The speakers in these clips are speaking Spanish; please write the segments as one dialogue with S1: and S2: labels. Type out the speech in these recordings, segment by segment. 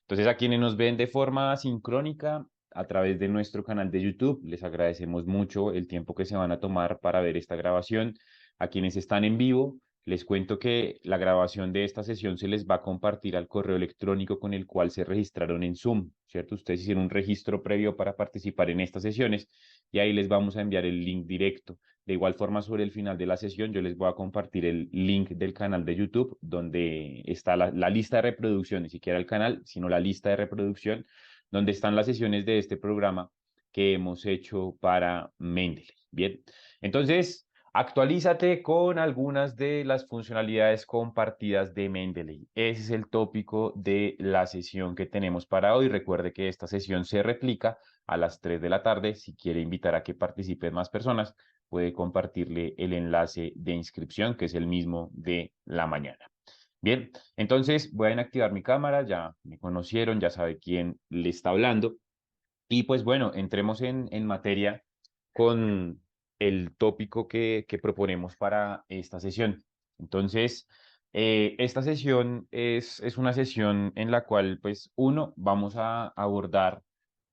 S1: Entonces, a quienes nos ven de forma sincrónica a través de nuestro canal de YouTube, les agradecemos mucho el tiempo que se van a tomar para ver esta grabación. A quienes están en vivo, les cuento que la grabación de esta sesión se les va a compartir al correo electrónico con el cual se registraron en Zoom, ¿cierto? Ustedes hicieron un registro previo para participar en estas sesiones y ahí les vamos a enviar el link directo. De igual forma, sobre el final de la sesión, yo les voy a compartir el link del canal de YouTube, donde está la lista de reproducción, ni siquiera el canal, sino la lista de reproducción, donde están las sesiones de este programa que hemos hecho para Mendeley. Bien, entonces, actualízate con algunas de las funcionalidades compartidas de Mendeley. Ese es el tópico de la sesión que tenemos para hoy. Recuerde que esta sesión se replica a las 3 de la tarde. Si quiere invitar a que participen más personas, puede compartirle el enlace de inscripción, que es el mismo de la mañana. Bien, entonces voy a inactivar mi cámara, ya me conocieron, ya sabe quién le está hablando. Y pues bueno, entremos en materia con el tópico que proponemos para esta sesión. Entonces, esta sesión es una sesión en la cual, pues, uno, vamos a abordar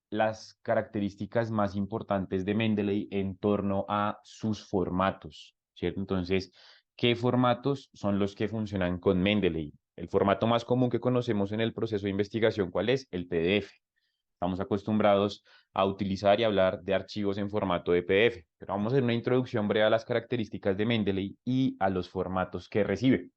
S1: las características más importantes de Mendeley en torno a sus formatos, ¿cierto? Entonces, ¿qué formatos son los que funcionan con Mendeley? El formato más común que conocemos en el proceso de investigación, ¿cuál es? El PDF. Estamos acostumbrados a utilizar y hablar de archivos en formato de PDF, pero vamos a hacer una introducción breve a las características de Mendeley y a los formatos que recibe.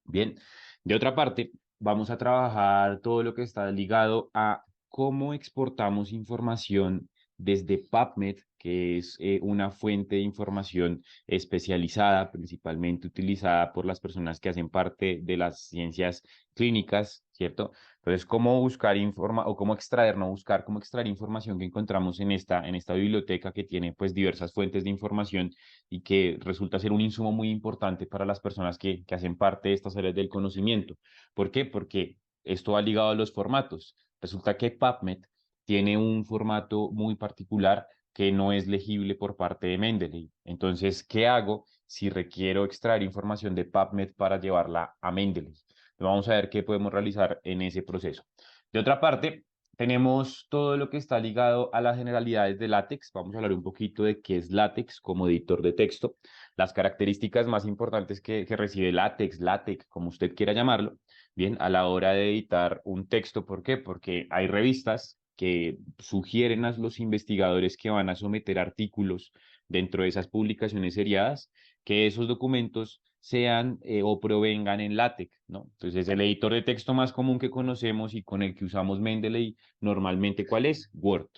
S1: Bien, de otra parte, vamos a trabajar todo lo que está ligado a cómo exportamos información desde PubMed, que es una fuente de información especializada, principalmente utilizada por las personas que hacen parte de las ciencias clínicas, ¿cierto? Entonces, cómo buscar o cómo extraer, no buscar, cómo extraer información que encontramos en esta biblioteca que tiene pues diversas fuentes de información y que resulta ser un insumo muy importante para las personas que hacen parte de estas áreas del conocimiento. ¿Por qué? Porque esto va ligado a los formatos. Resulta que PubMed tiene un formato muy particular que no es legible por parte de Mendeley. Entonces, ¿qué hago si requiero extraer información de PubMed para llevarla a Mendeley? Vamos a ver qué podemos realizar en ese proceso. De otra parte, tenemos todo lo que está ligado a las generalidades de LaTeX. Vamos a hablar un poquito de qué es LaTeX como editor de texto, las características más importantes que recibe LaTeX, LaTeX, como usted quiera llamarlo, bien, a la hora de editar un texto. ¿Por qué? Porque hay revistas que sugieren a los investigadores que van a someter artículos dentro de esas publicaciones seriadas que esos documentos sean o provengan en LaTeX, ¿no? Entonces, el editor de texto más común que conocemos y con el que usamos Mendeley normalmente, ¿cuál es? Word.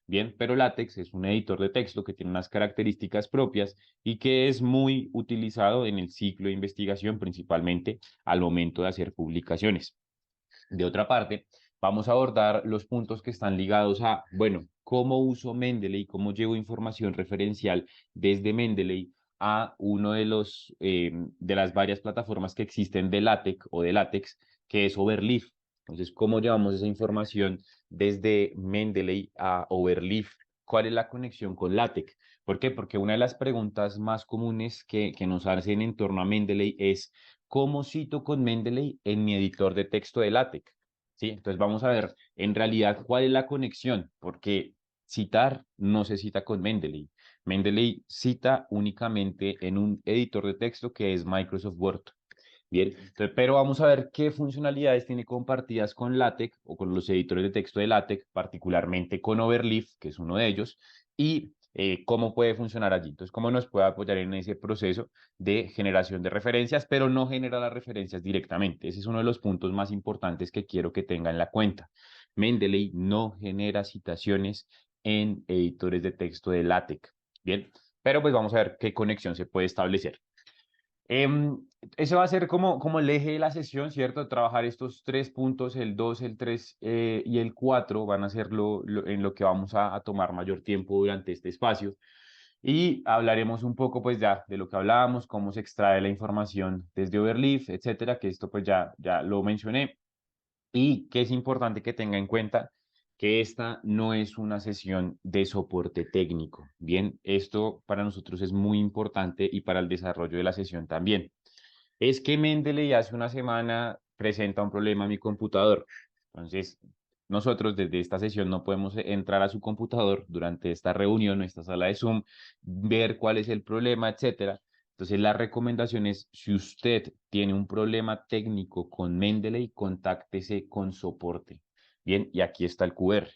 S1: Bien, pero LaTeX es un editor de texto que tiene unas características propias y que es muy utilizado en el ciclo de investigación, principalmente al momento de hacer publicaciones. De otra parte, vamos a abordar los puntos que están ligados a, bueno, cómo uso Mendeley, cómo llevo información referencial desde Mendeley a uno de las varias plataformas que existen de LaTeX o de LaTeX, que es Overleaf. Entonces, ¿cómo llevamos esa información desde Mendeley a Overleaf? ¿Cuál es la conexión con LaTeX? ¿Por qué? Porque una de las preguntas más comunes que nos hacen en torno a Mendeley es ¿cómo cito con Mendeley en mi editor de texto de LaTeX? ¿Sí? Entonces vamos a ver en realidad cuál es la conexión, porque citar no se cita con Mendeley. Mendeley cita únicamente en un editor de texto que es Microsoft Word. Bien, entonces, pero vamos a ver qué funcionalidades tiene compartidas con LaTeX o con los editores de texto de LaTeX, particularmente con Overleaf, que es uno de ellos, y cómo puede funcionar allí. Entonces, cómo nos puede apoyar en ese proceso de generación de referencias, pero no genera las referencias directamente. Ese es uno de los puntos más importantes que quiero que tenga en la cuenta. Mendeley no genera citaciones en editores de texto de LaTeX. Bien, pero pues vamos a ver qué conexión se puede establecer. Em, Ese va a ser como el eje de la sesión, ¿cierto? Trabajar estos tres puntos, el 2, el 3 y el 4 van a ser en lo que vamos a tomar mayor tiempo durante este espacio. Y hablaremos un poco pues ya de lo que hablábamos, cómo se extrae la información desde Overleaf, etcétera, que esto pues ya lo mencioné. Y que es importante que tenga en cuenta que esta no es una sesión de soporte técnico. Bien, esto para nosotros es muy importante y para el desarrollo de la sesión también. Es que Mendeley hace una semana presenta un problema a mi computador. Entonces, nosotros desde esta sesión no podemos entrar a su computador durante esta reunión o esta sala de Zoom, ver cuál es el problema, etcétera. Entonces, la recomendación es, si usted tiene un problema técnico con Mendeley, contáctese con soporte. Bien, y aquí está el QR.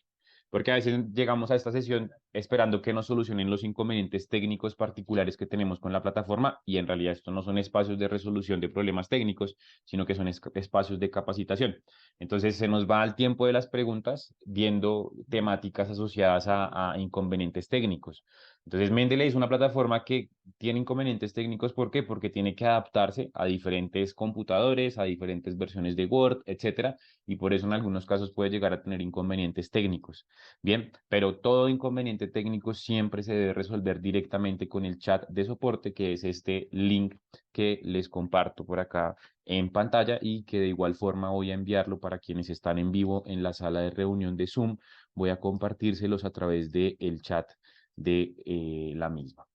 S1: Porque a veces llegamos a esta sesión esperando que nos solucionen los inconvenientes técnicos particulares que tenemos con la plataforma y en realidad esto no son espacios de resolución de problemas técnicos, sino que son espacios de capacitación. Entonces se nos va al tiempo de las preguntas viendo temáticas asociadas a inconvenientes técnicos. Entonces Mendeley es una plataforma que tiene inconvenientes técnicos. ¿Por qué? Porque tiene que adaptarse a diferentes computadores, a diferentes versiones de Word, etcétera, y por eso en algunos casos puede llegar a tener inconvenientes técnicos. Bien, pero todo inconveniente técnico siempre se debe resolver directamente con el chat de soporte, que es este link que les comparto por acá en pantalla y que de igual forma voy a enviarlo para quienes están en vivo en la sala de reunión de Zoom. Voy a compartírselos a través del chat de la misma.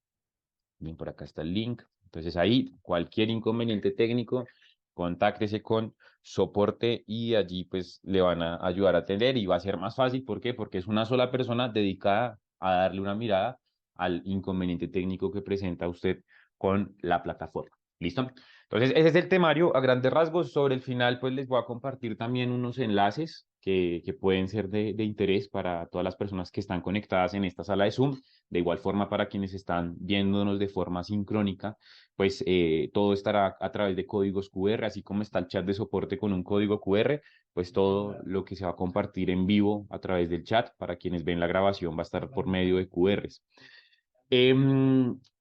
S1: Bien, por acá está el link. Entonces ahí cualquier inconveniente técnico, contáctese con soporte y allí pues le van a ayudar a atender y va a ser más fácil. ¿Por qué? Porque es una sola persona dedicada a darle una mirada al inconveniente técnico que presenta usted con la plataforma. ¿Listo? Entonces ese es el temario a grandes rasgos. Sobre el final pues les voy a compartir también unos enlaces que pueden ser de interés para todas las personas que están conectadas en esta sala de Zoom. De igual forma, para quienes están viéndonos de forma sincrónica, pues todo estará a través de códigos QR, así como está el chat de soporte con un código QR, pues todo lo que se va a compartir en vivo a través del chat para quienes ven la grabación va a estar por medio de QRs.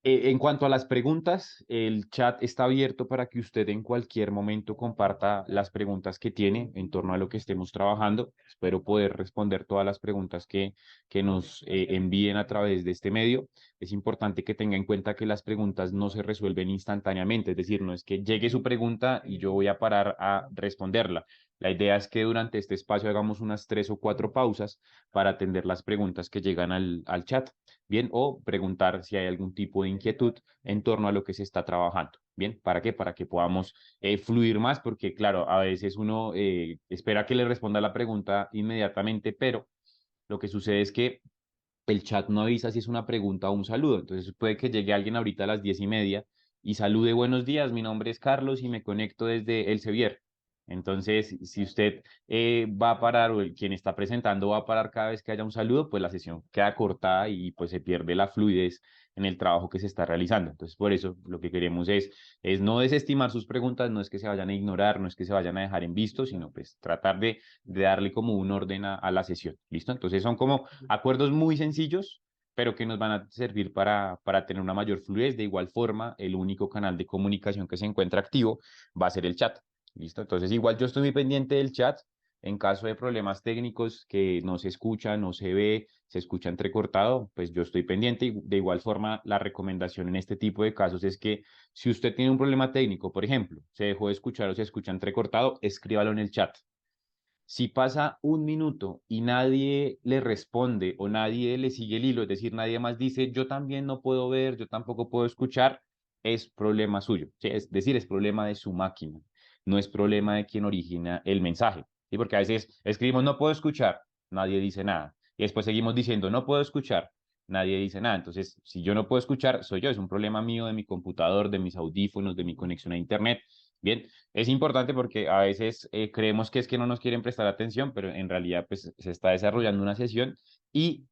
S1: En cuanto a las preguntas, el chat está abierto para que usted en cualquier momento comparta las preguntas que tiene en torno a lo que estemos trabajando. Espero poder responder todas las preguntas que nos envíen a través de este medio. Es importante que tenga en cuenta que las preguntas no se resuelven instantáneamente, es decir, no es que llegue su pregunta y yo voy a parar a responderla. La idea es que durante este espacio hagamos unas 3 o 4 pausas para atender las preguntas que llegan al chat. Bien, o preguntar si hay algún tipo de inquietud en torno a lo que se está trabajando. Bien, ¿para qué? Para que podamos fluir más, porque claro, a veces uno espera que le responda la pregunta inmediatamente, pero lo que sucede es que el chat no avisa si es una pregunta o un saludo. Entonces puede que llegue alguien ahorita a las 10:30 y salude: buenos días, mi nombre es Carlos y me conecto desde El Sevier. Entonces, si usted va a parar o quien está presentando va a parar cada vez que haya un saludo, pues la sesión queda cortada y pues se pierde la fluidez en el trabajo que se está realizando. Entonces, por eso lo que queremos es no desestimar sus preguntas, no es que se vayan a ignorar, no es que se vayan a dejar en visto, sino pues tratar de darle como un orden a la sesión. ¿Listo? Entonces son como acuerdos muy sencillos, pero que nos van a servir para tener una mayor fluidez. De igual forma, el único canal de comunicación que se encuentra activo va a ser el chat. ¿Listo? Entonces, igual yo estoy muy pendiente del chat. En caso de problemas técnicos que no se escucha, no se ve, se escucha entrecortado, pues yo estoy pendiente. Y de igual forma, la recomendación en este tipo de casos es que si usted tiene un problema técnico, por ejemplo, se dejó de escuchar o se escucha entrecortado, escríbalo en el chat. Si pasa un minuto y nadie le responde o nadie le sigue el hilo, es decir, nadie más dice: yo también no puedo ver, yo tampoco puedo escuchar, es problema suyo, ¿sí? Es decir, es problema de su máquina, no es problema de quien origina el mensaje, ¿sí? Porque a veces escribimos: no puedo escuchar, nadie dice nada, y después seguimos diciendo: no puedo escuchar, nadie dice nada. Entonces, si yo no puedo escuchar, soy yo, es un problema mío, de mi computador, de mis audífonos, de mi conexión a internet. Bien, es importante porque a veces creemos que es que no nos quieren prestar atención, pero en realidad pues se está desarrollando una sesión y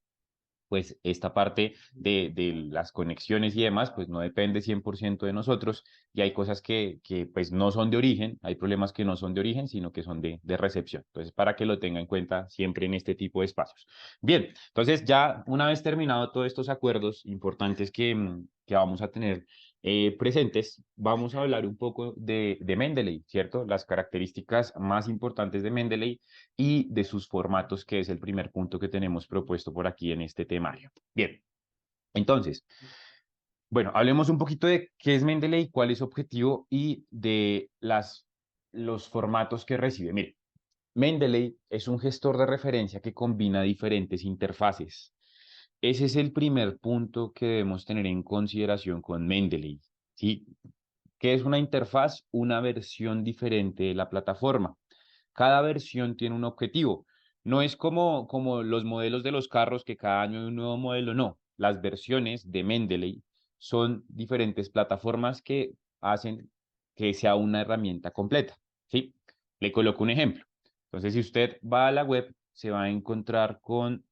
S1: pues esta parte de las conexiones y demás pues no depende 100% de nosotros y hay cosas que pues no son de origen, hay problemas que no son de origen, sino que son de recepción. Entonces, para que lo tenga en cuenta siempre en este tipo de espacios. Bien, entonces ya una vez terminado todos estos acuerdos importantes que vamos a tener presentes, vamos a hablar un poco de Mendeley, ¿cierto? Las características más importantes de Mendeley y de sus formatos, que es el primer punto que tenemos propuesto por aquí en este temario. Bien, entonces, bueno, hablemos un poquito de qué es Mendeley, cuál es su objetivo y de los formatos que recibe. Mire, Mendeley es un gestor de referencia que combina diferentes interfaces. Ese es el primer punto que debemos tener en consideración con Mendeley, ¿sí? ¿Qué es una interfaz? Una versión diferente de la plataforma. Cada versión tiene un objetivo. No es como los modelos de los carros que cada año hay un nuevo modelo, no. Las versiones de Mendeley son diferentes plataformas que hacen que sea una herramienta completa, ¿sí? Le coloco un ejemplo. Entonces, si usted va a la web, se va a encontrar con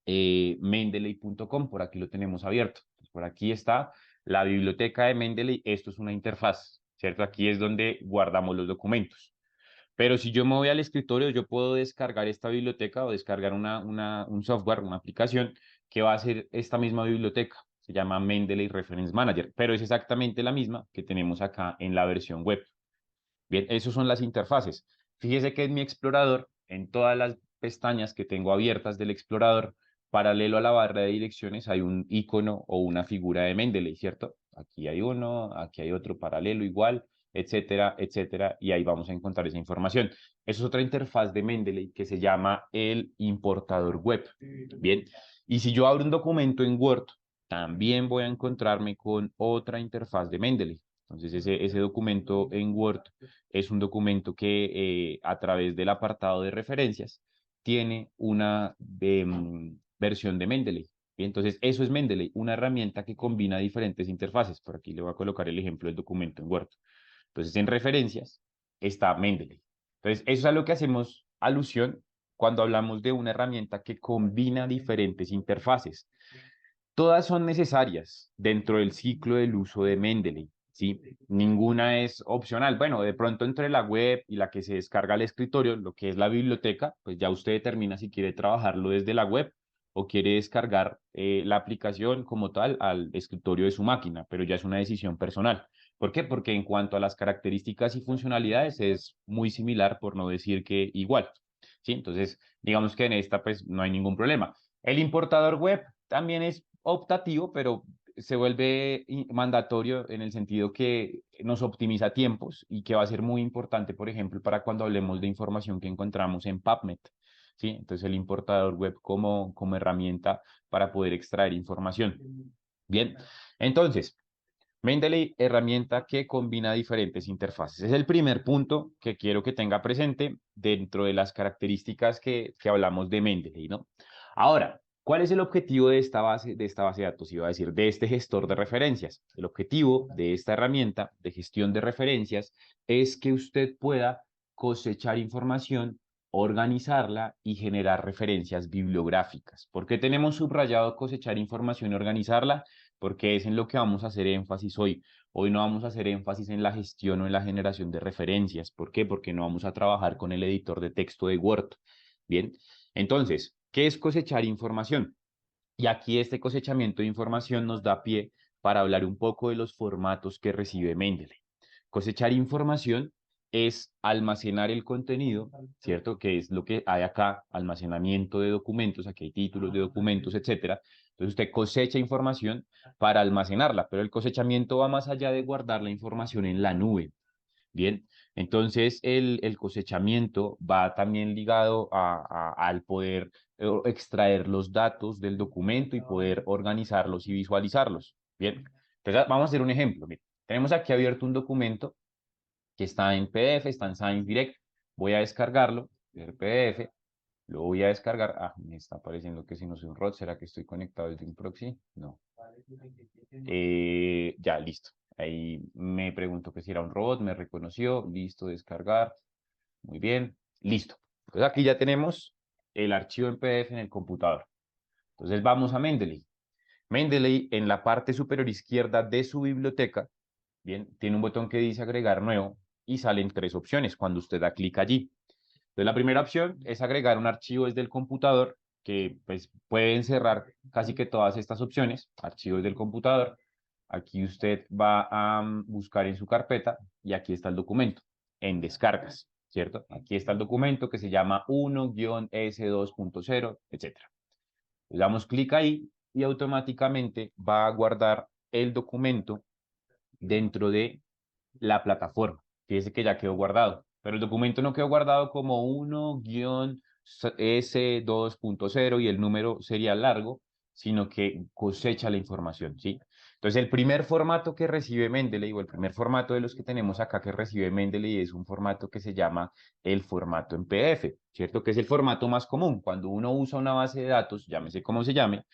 S1: mendeley.com, por aquí lo tenemos abierto. Pues por aquí está la biblioteca de Mendeley, esto es una interfaz, ¿cierto? Aquí es donde guardamos los documentos. Pero si yo me voy al escritorio, yo puedo descargar esta biblioteca o descargar un software, una aplicación que va a ser esta misma biblioteca. Se llama Mendeley Reference Manager, pero es exactamente la misma que tenemos acá en la versión web. Bien, esas son las interfaces. Fíjese que en mi explorador, en todas las pestañas que tengo abiertas del explorador, paralelo a la barra de direcciones, hay un icono o una figura de Mendeley, ¿cierto? Aquí hay uno, aquí hay otro paralelo igual, etcétera, etcétera, y ahí vamos a encontrar esa información. Eso es otra interfaz de Mendeley que se llama el importador web. Bien, y si yo abro un documento en Word, también voy a encontrarme con otra interfaz de Mendeley. Entonces, ese documento en Word es un documento que a través del apartado de referencias tiene una versión de Mendeley. Y entonces, eso es Mendeley, una herramienta que combina diferentes interfaces. Por aquí le voy a colocar el ejemplo del documento en Word. Entonces, en referencias está Mendeley. Entonces, eso es a lo que hacemos alusión cuando hablamos de una herramienta que combina diferentes interfaces. Todas son necesarias dentro del ciclo del uso de Mendeley, ¿sí? Ninguna es opcional. Bueno, de pronto entre la web y la que se descarga al escritorio, lo que es la biblioteca, pues ya usted determina si quiere trabajarlo desde la web o quiere descargar la aplicación como tal al escritorio de su máquina, pero ya es una decisión personal. ¿Por qué? Porque en cuanto a las características y funcionalidades es muy similar, por no decir que igual, ¿sí? Entonces, digamos que en esta pues no hay ningún problema. El importador web también es optativo, pero se vuelve mandatorio en el sentido que nos optimiza tiempos y que va a ser muy importante, por ejemplo, para cuando hablemos de información que encontramos en PubMed, ¿sí? Entonces el importador web como herramienta para poder extraer información. Bien, entonces, Mendeley, herramienta que combina diferentes interfaces. Es el primer punto que quiero que tenga presente dentro de las características que hablamos de Mendeley, ¿no? Ahora, ¿cuál es el objetivo de esta base de datos? Iba a decir, de este gestor de referencias. El objetivo de esta herramienta de gestión de referencias es que usted pueda cosechar información, organizarla y generar referencias bibliográficas. ¿Por qué tenemos subrayado cosechar información y organizarla? Porque es en lo que vamos a hacer énfasis hoy. Hoy no vamos a hacer énfasis en la gestión o en la generación de referencias. ¿Por qué? Porque no vamos a trabajar con el editor de texto de Word. Bien, entonces, ¿qué es cosechar información? Y aquí este cosechamiento de información nos da pie para hablar un poco de los formatos que recibe Mendeley. Cosechar información es almacenar el contenido, ¿cierto? Que es lo que hay acá, almacenamiento de documentos, aquí hay títulos de documentos, etcétera. Entonces usted cosecha información para almacenarla, pero el cosechamiento va más allá de guardar la información en la nube. Bien, entonces el cosechamiento va también ligado al poder extraer los datos del documento y poder organizarlos y visualizarlos. Bien, entonces vamos a hacer un ejemplo. Mire, tenemos aquí abierto un documento que está en PDF, está en Science Direct. Voy a descargarlo, el PDF, lo voy a descargar. Ah, me está apareciendo que si no soy un ROT, ¿será que estoy conectado desde un proxy? No. Ya, listo. Ahí me preguntó que si era un robot, me reconoció, listo, descargar. Muy bien, listo. Entonces aquí ya tenemos el archivo en PDF en el computador. Entonces vamos a Mendeley. Mendeley en la parte superior izquierda de su biblioteca, bien, tiene un botón que dice agregar nuevo y salen tres opciones cuando usted da clic allí. Entonces la primera opción es agregar un archivo desde el computador que pues puede encerrar casi que todas estas opciones, archivos del computador. Aquí usted va a buscar en su carpeta y aquí está el documento en descargas, ¿cierto? Aquí está el documento que se llama 1-S2.0, etcétera. Le damos clic ahí y automáticamente va a guardar el documento dentro de la plataforma. Fíjese que ya quedó guardado, pero el documento no quedó guardado como 1-S2.0 y el número sería largo, sino que cosecha la información, ¿sí? Entonces, el primer formato que recibe Mendeley, o el primer formato de los que tenemos acá que recibe Mendeley, es un formato que se llama el formato en PDF, ¿cierto? Que es el formato más común. Cuando uno usa una base de datos, llámese como se llame,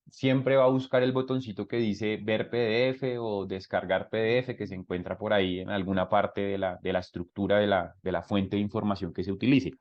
S1: siempre va a buscar el botoncito que dice ver PDF o descargar PDF que se encuentra por ahí en alguna parte de la estructura de la fuente de información que se utilice.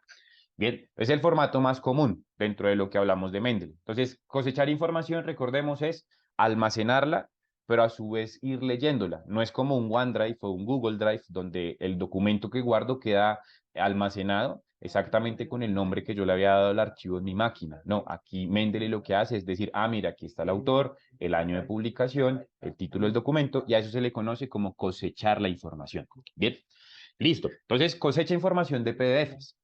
S1: Bien, es el formato más común dentro de lo que hablamos de Mendeley. Entonces, cosechar información, recordemos, es almacenarla, pero a su vez ir leyéndola. No es como un OneDrive o un Google Drive, donde el documento que guardo queda almacenado exactamente con el nombre que yo le había dado al archivo en mi máquina. No, aquí Mendeley lo que hace es decir, ah, mira, aquí está el autor, el año de publicación, el título del documento, y a eso se le conoce como cosechar la información. Bien, listo. Entonces, cosecha información de PDFs.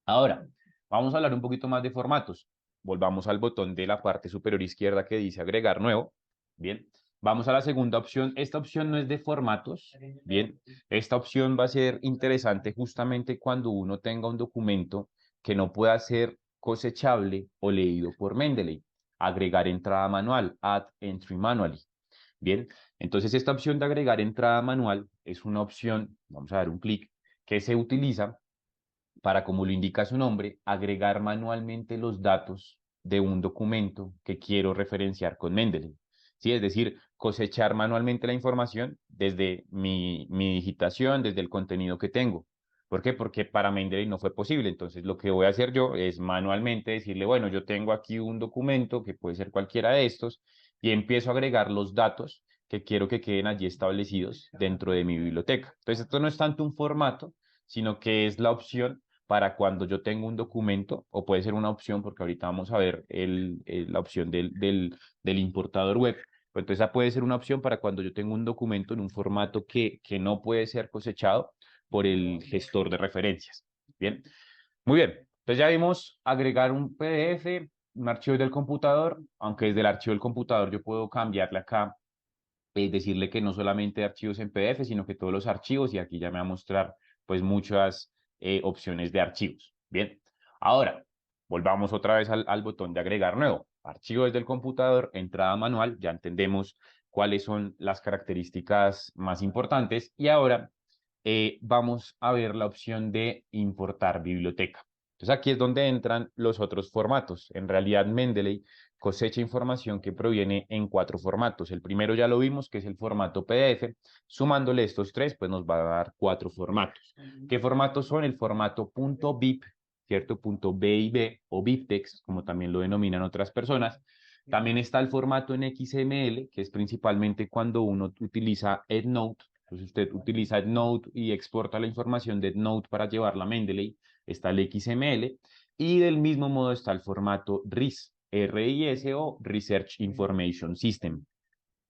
S1: Ahora, vamos a hablar un poquito más de formatos. Volvamos al botón de la parte superior izquierda que dice agregar nuevo. Bien, vamos a la segunda opción. Esta opción no es de formatos. Bien, esta opción va a ser interesante justamente cuando uno tenga un documento que no pueda ser cosechable o leído por Mendeley. Agregar entrada manual, add entry manually. Bien, entonces esta opción de agregar entrada manual es una opción, vamos a dar un clic, que se utiliza para, como lo indica su nombre, agregar manualmente los datos de un documento que quiero referenciar con Mendeley. ¿Sí? Es decir, cosechar manualmente la información desde mi digitación, desde el contenido que tengo. ¿Por qué? Porque para Mendeley no fue posible. Entonces, lo que voy a hacer yo es manualmente decirle, bueno, yo tengo aquí un documento que puede ser cualquiera de estos y empiezo a agregar los datos que quiero que queden allí establecidos dentro de mi biblioteca. Entonces, esto no es tanto un formato, sino que es la opción para cuando yo tengo un documento, o puede ser una opción, porque ahorita vamos a ver la opción del importador web. Pues entonces esa puede ser una opción para cuando yo tengo un documento en un formato que no puede ser cosechado por el gestor de referencias. Bien, muy bien. Entonces ya vimos agregar un PDF, un archivo del computador, aunque desde el archivo del computador yo puedo cambiarle acá, decirle que no solamente archivos en PDF, sino que todos los archivos, y aquí ya me va a mostrar pues muchas opciones de archivos. Bien, ahora volvamos otra vez al botón de agregar nuevo. Archivo desde el computador, entrada manual, ya entendemos cuáles son las características más importantes y ahora vamos a ver la opción de importar biblioteca. Entonces aquí es donde entran los otros formatos. En realidad Mendeley cosecha información que proviene en 4 formatos. El primero ya lo vimos, que es el formato PDF. Sumándole estos 3, pues nos va a dar 4 formatos. ¿Qué formatos son? El formato .bib, ¿cierto? .bib o BibTeX, como también lo denominan otras personas. También está el formato en XML, que es principalmente cuando uno utiliza EndNote. Entonces usted utiliza EndNote y exporta la información de EndNote para llevarla a Mendeley. Está el XML. Y del mismo modo está el formato RIS, RIS o Research Information System,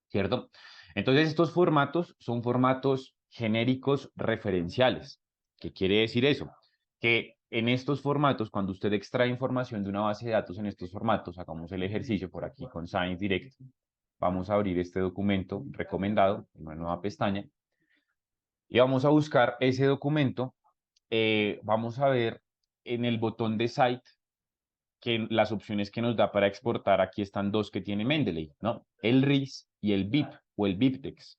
S1: ¿cierto? Entonces estos formatos son formatos genéricos referenciales. ¿Qué quiere decir eso? Que en estos formatos, cuando usted extrae información de una base de datos en estos formatos, hagamos el ejercicio por aquí con Science Direct, vamos a abrir este documento recomendado en una nueva pestaña y vamos a buscar ese documento. Vamos a ver en el botón de Site que las opciones que nos da para exportar, aquí están 2 que tiene Mendeley, ¿no? El RIS y el BIP o el BibTeX.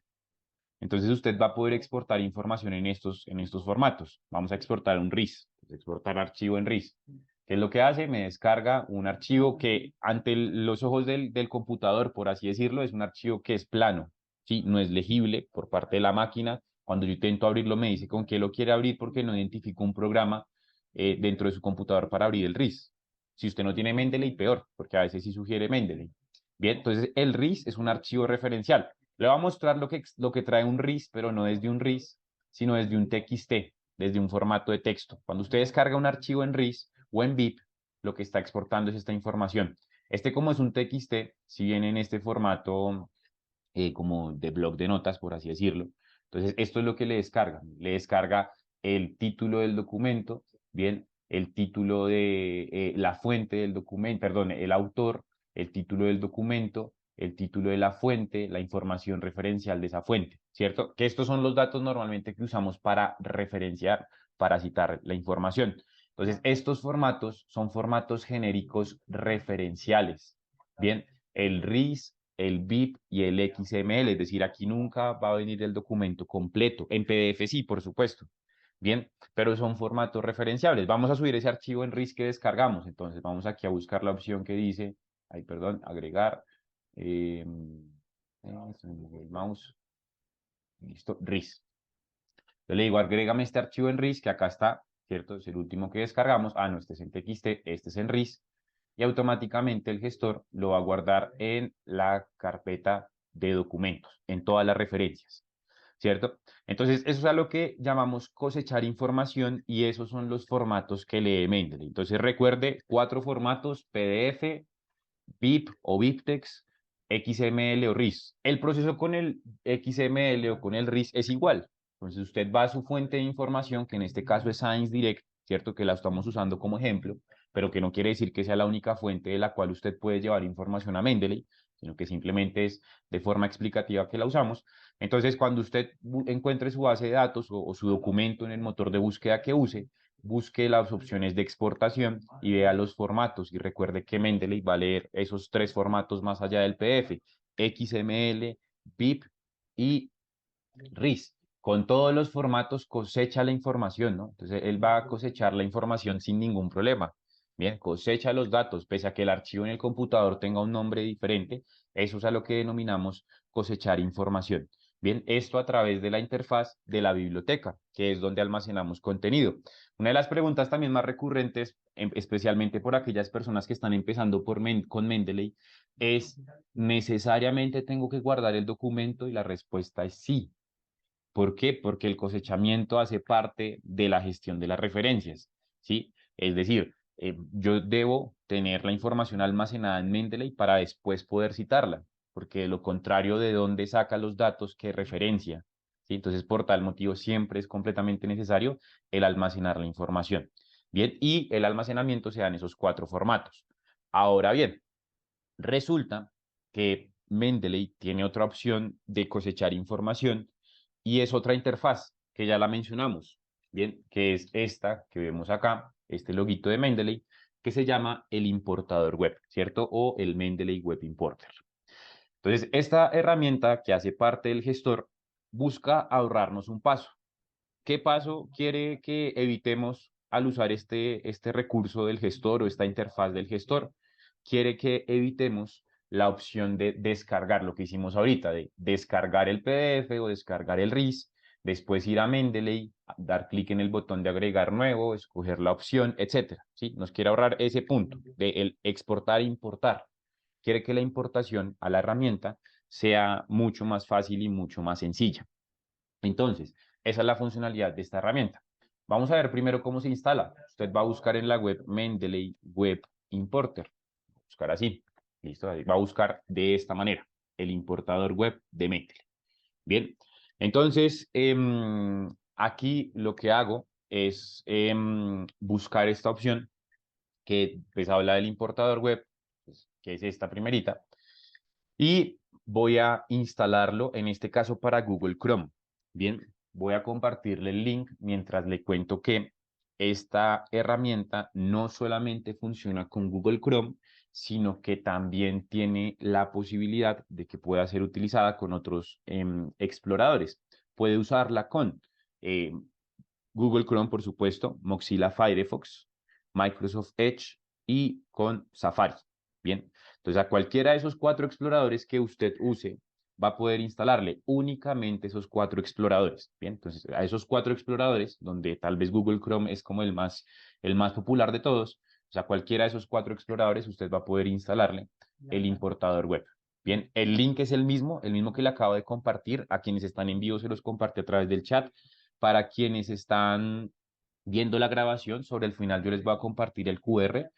S1: Entonces usted va a poder exportar información en estos formatos. Vamos a exportar un RIS, exportar archivo en RIS. ¿Qué es lo que hace? Me descarga un archivo que ante los ojos del computador, por así decirlo, es un archivo que es plano, ¿sí? No es legible por parte de la máquina. Cuando yo intento abrirlo me dice con qué lo quiere abrir porque no identifico un programa dentro de su computador para abrir el RIS. Si usted no tiene Mendeley, peor, porque a veces sí sugiere Mendeley. Bien, entonces el RIS es un archivo referencial. Le va a mostrar lo que trae un RIS, pero no desde un RIS, sino desde un TXT, desde un formato de texto. Cuando usted descarga un archivo en RIS o en BIP, lo que está exportando es esta información. Este, como es un TXT, si viene en este formato como de bloc de notas, por así decirlo. Entonces, esto es lo que le descarga. Le descarga el título del documento, bien, el título de la fuente del documento, perdón, el autor, el título del documento, el título de la fuente, la información referencial de esa fuente, ¿cierto? Que estos son los datos normalmente que usamos para referenciar, para citar la información. Entonces, estos formatos son formatos genéricos referenciales. Bien, el RIS, el BIP y el XML, es decir, aquí nunca va a venir el documento completo. En PDF sí, por supuesto. Bien, pero son formatos referenciables. Vamos a subir ese archivo en RIS que descargamos. Entonces vamos aquí a buscar la opción que dice, ay, perdón, agregar, el mouse, listo, RIS. Yo le digo, agrégame este archivo en RIS, que acá está, ¿cierto? Es el último que descargamos. Ah, no, este es en TXT, este es en RIS. Y automáticamente el gestor lo va a guardar en la carpeta de documentos, en todas las referencias, ¿cierto? Entonces, eso es a lo que llamamos cosechar información y esos son los formatos que lee Mendeley. Entonces, recuerde, 4 formatos: PDF, BIP o BibTeX, XML o RIS. El proceso con el XML o con el RIS es igual. Entonces usted va a su fuente de información, que en este caso es Science Direct, ¿cierto? Que la estamos usando como ejemplo, pero que no quiere decir que sea la única fuente de la cual usted puede llevar información a Mendeley, sino que simplemente es de forma explicativa que la usamos. Entonces, cuando usted encuentre su base de datos o su documento en el motor de búsqueda que use, busque las opciones de exportación y vea los formatos. Y recuerde que Mendeley va a leer esos 3 formatos más allá del PDF: XML, BIP y RIS. Con todos los formatos cosecha la información, ¿no? Entonces él va a cosechar la información sin ningún problema. Bien, cosecha los datos, pese a que el archivo en el computador tenga un nombre diferente. Eso es a lo que denominamos cosechar información. Bien, esto a través de la interfaz de la biblioteca, que es donde almacenamos contenido. Una de las preguntas también más recurrentes, especialmente por aquellas personas que están empezando con Mendeley, es: ¿necesariamente tengo que guardar el documento? Y la respuesta es sí. ¿Por qué? Porque el cosechamiento hace parte de la gestión de las referencias, ¿sí? Es decir, yo debo tener la información almacenada en Mendeley para después poder citarla, porque de lo contrario, ¿de dónde saca los datos que referencia? ¿Sí? Entonces, por tal motivo, siempre es completamente necesario el almacenar la información. Bien, y el almacenamiento se da en esos 4 formatos. Ahora bien, resulta que Mendeley tiene otra opción de cosechar información y es otra interfaz que ya la mencionamos, bien, que es esta que vemos acá, este loguito de Mendeley, que se llama el importador web, ¿cierto? O el Mendeley Web Importer. Entonces, esta herramienta que hace parte del gestor busca ahorrarnos un paso. ¿Qué paso quiere que evitemos al usar este recurso del gestor o esta interfaz del gestor? Quiere que evitemos la opción de descargar, lo que hicimos ahorita, de descargar el PDF o descargar el RIS, después ir a Mendeley, dar clic en el botón de agregar nuevo, escoger la opción, etcétera. ¿Sí? Nos quiere ahorrar ese punto de el exportar e importar. Quiere que la importación a la herramienta sea mucho más fácil y mucho más sencilla. Entonces, esa es la funcionalidad de esta herramienta. Vamos a ver primero cómo se instala. Usted va a buscar en la web Mendeley Web Importer. Buscar así. Listo. Va a buscar de esta manera: el importador web de Mendeley. Bien. Entonces, aquí lo que hago es buscar esta opción que pues habla del importador web, pues, que es esta primerita, y voy a instalarlo, en este caso para Google Chrome. Bien, voy a compartirle el link mientras le cuento que esta herramienta no solamente funciona con Google Chrome, sino que también tiene la posibilidad de que pueda ser utilizada con otros exploradores. Puede usarla con eh, Google Chrome, por supuesto, Mozilla Firefox, Microsoft Edge y con Safari. Bien, entonces a cualquiera de esos 4 exploradores que usted use, va a poder instalarle únicamente esos 4 exploradores. Bien, entonces a esos 4 exploradores, donde tal vez Google Chrome es como el más popular de todos, o sea, cualquiera de esos 4 exploradores, usted va a poder instalarle el importador web. Bien, el link es el mismo que le acabo de compartir. A quienes están en vivo se los comparte a través del chat. Para quienes están viendo la grabación, sobre el final yo les voy a compartir el QR,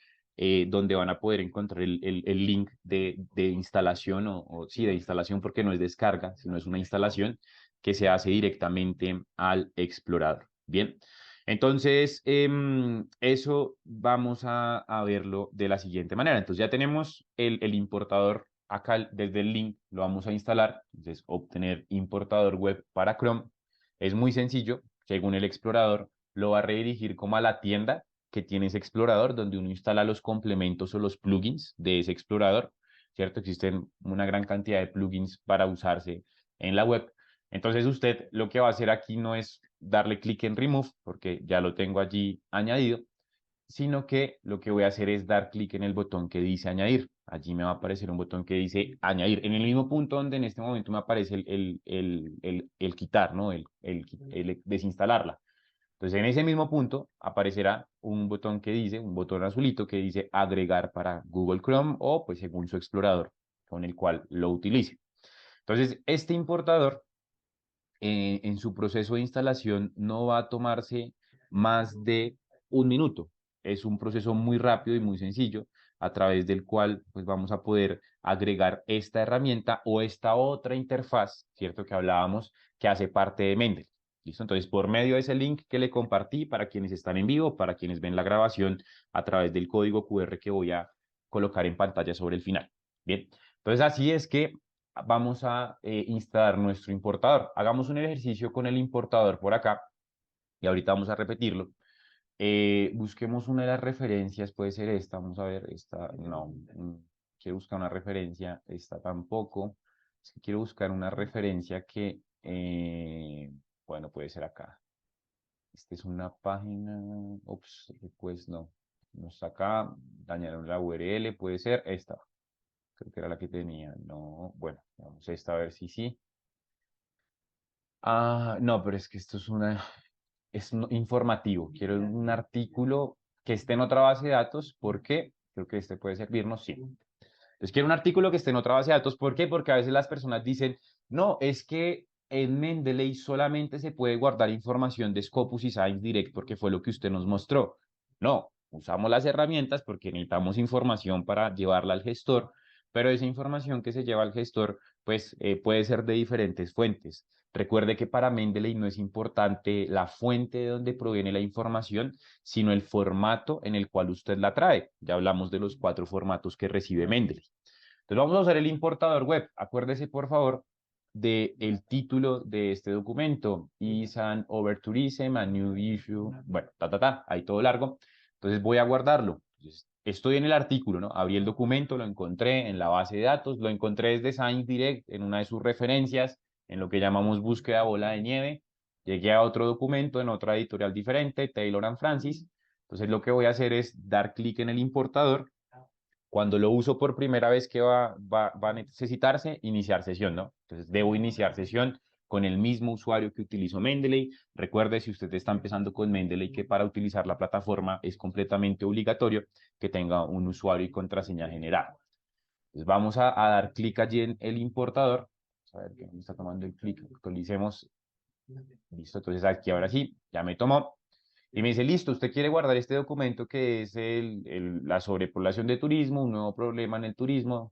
S1: donde van a poder encontrar el link de instalación, o sí, de instalación, porque no es descarga, sino es una instalación que se hace directamente al explorador. Bien, entonces eso vamos a verlo de la siguiente manera. Entonces ya tenemos el importador acá desde el link, lo vamos a instalar. Entonces, obtener importador web para Chrome. Es muy sencillo. Según el explorador, lo va a redirigir como a la tienda que tiene ese explorador, donde uno instala los complementos o los plugins de ese explorador. ¿cierto? Existen una gran cantidad de plugins para usarse en la web. Entonces usted lo que va a hacer aquí no es darle clic en Remove, porque ya lo tengo allí añadido, sino que lo que voy a hacer es dar clic en el botón que dice añadir. Allí me va a aparecer un botón que dice añadir, en el mismo punto donde en este momento me aparece el quitar, ¿no? El desinstalarla. Entonces, en ese mismo punto aparecerá un botón que dice, un botón azulito que dice agregar para Google Chrome o pues según su explorador con el cual lo utilice. Entonces, este importador en su proceso de instalación no va a tomarse más de un minuto. Es un proceso muy rápido y muy sencillo a través del cual pues vamos a poder agregar esta herramienta o esta otra interfaz, ¿cierto? Que hablábamos que hace parte de Mendeley. ¿Listo? Entonces, por medio de ese link que le compartí para quienes están en vivo, para quienes ven la grabación a través del código QR que voy a colocar en pantalla sobre el final. Bien, entonces así es que vamos a instalar nuestro importador. Hagamos un ejercicio con el importador por acá y ahorita vamos a repetirlo. Busquemos una de las referencias, puede ser esta, vamos a ver, esta, no, quiero buscar una referencia, esta tampoco. Es que quiero buscar una referencia que, bueno, puede ser acá. Esta es una página, ups, pues no está acá, dañaron la URL, puede ser esta. Creo que era la que tenía. No, bueno, vamos a esta a ver si sí. Ah, no, pero es que esto es informativo. Quiero un artículo que esté en otra base de datos. ¿Por qué? Creo que este puede servirnos, sí. Entonces quiero un artículo que esté en otra base de datos. ¿Por qué? Porque a veces las personas dicen, no, es que en Mendeley solamente se puede guardar información de Scopus y Science Direct porque fue lo que usted nos mostró. No, usamos las herramientas porque necesitamos información para llevarla al gestor, pero esa información que se lleva al gestor, pues puede ser de diferentes fuentes. Recuerde que para Mendeley no es importante la fuente de donde proviene la información, sino el formato en el cual usted la trae. Ya hablamos de los 4 formatos que recibe Mendeley. Entonces vamos a usar el importador web. Acuérdese, por favor, del título de este documento. Is an over tourism, a new issue. Bueno, ahí todo largo. Entonces voy a guardarlo. Entonces, estoy en el artículo, ¿no? Abrí el documento, lo encontré en la base de datos, lo encontré desde Science Direct en una de sus referencias, en lo que llamamos búsqueda bola de nieve. Llegué a otro documento en otra editorial diferente, Taylor and Francis. Entonces lo que voy a hacer es dar clic en el importador. Cuando lo uso por primera vez, que va a necesitarse? Iniciar sesión, ¿no? Entonces debo iniciar sesión con el mismo usuario que utilizo Mendeley. Recuerde, si usted está empezando con Mendeley, que para utilizar la plataforma es completamente obligatorio que tenga un usuario y contraseña generada. Entonces vamos a dar clic allí en el importador. Vamos a ver que me está tomando el clic. Actualicemos. Listo, entonces aquí ahora sí, ya me tomó. Y me dice, listo, usted quiere guardar este documento que es la sobrepoblación de turismo, un nuevo problema en el turismo,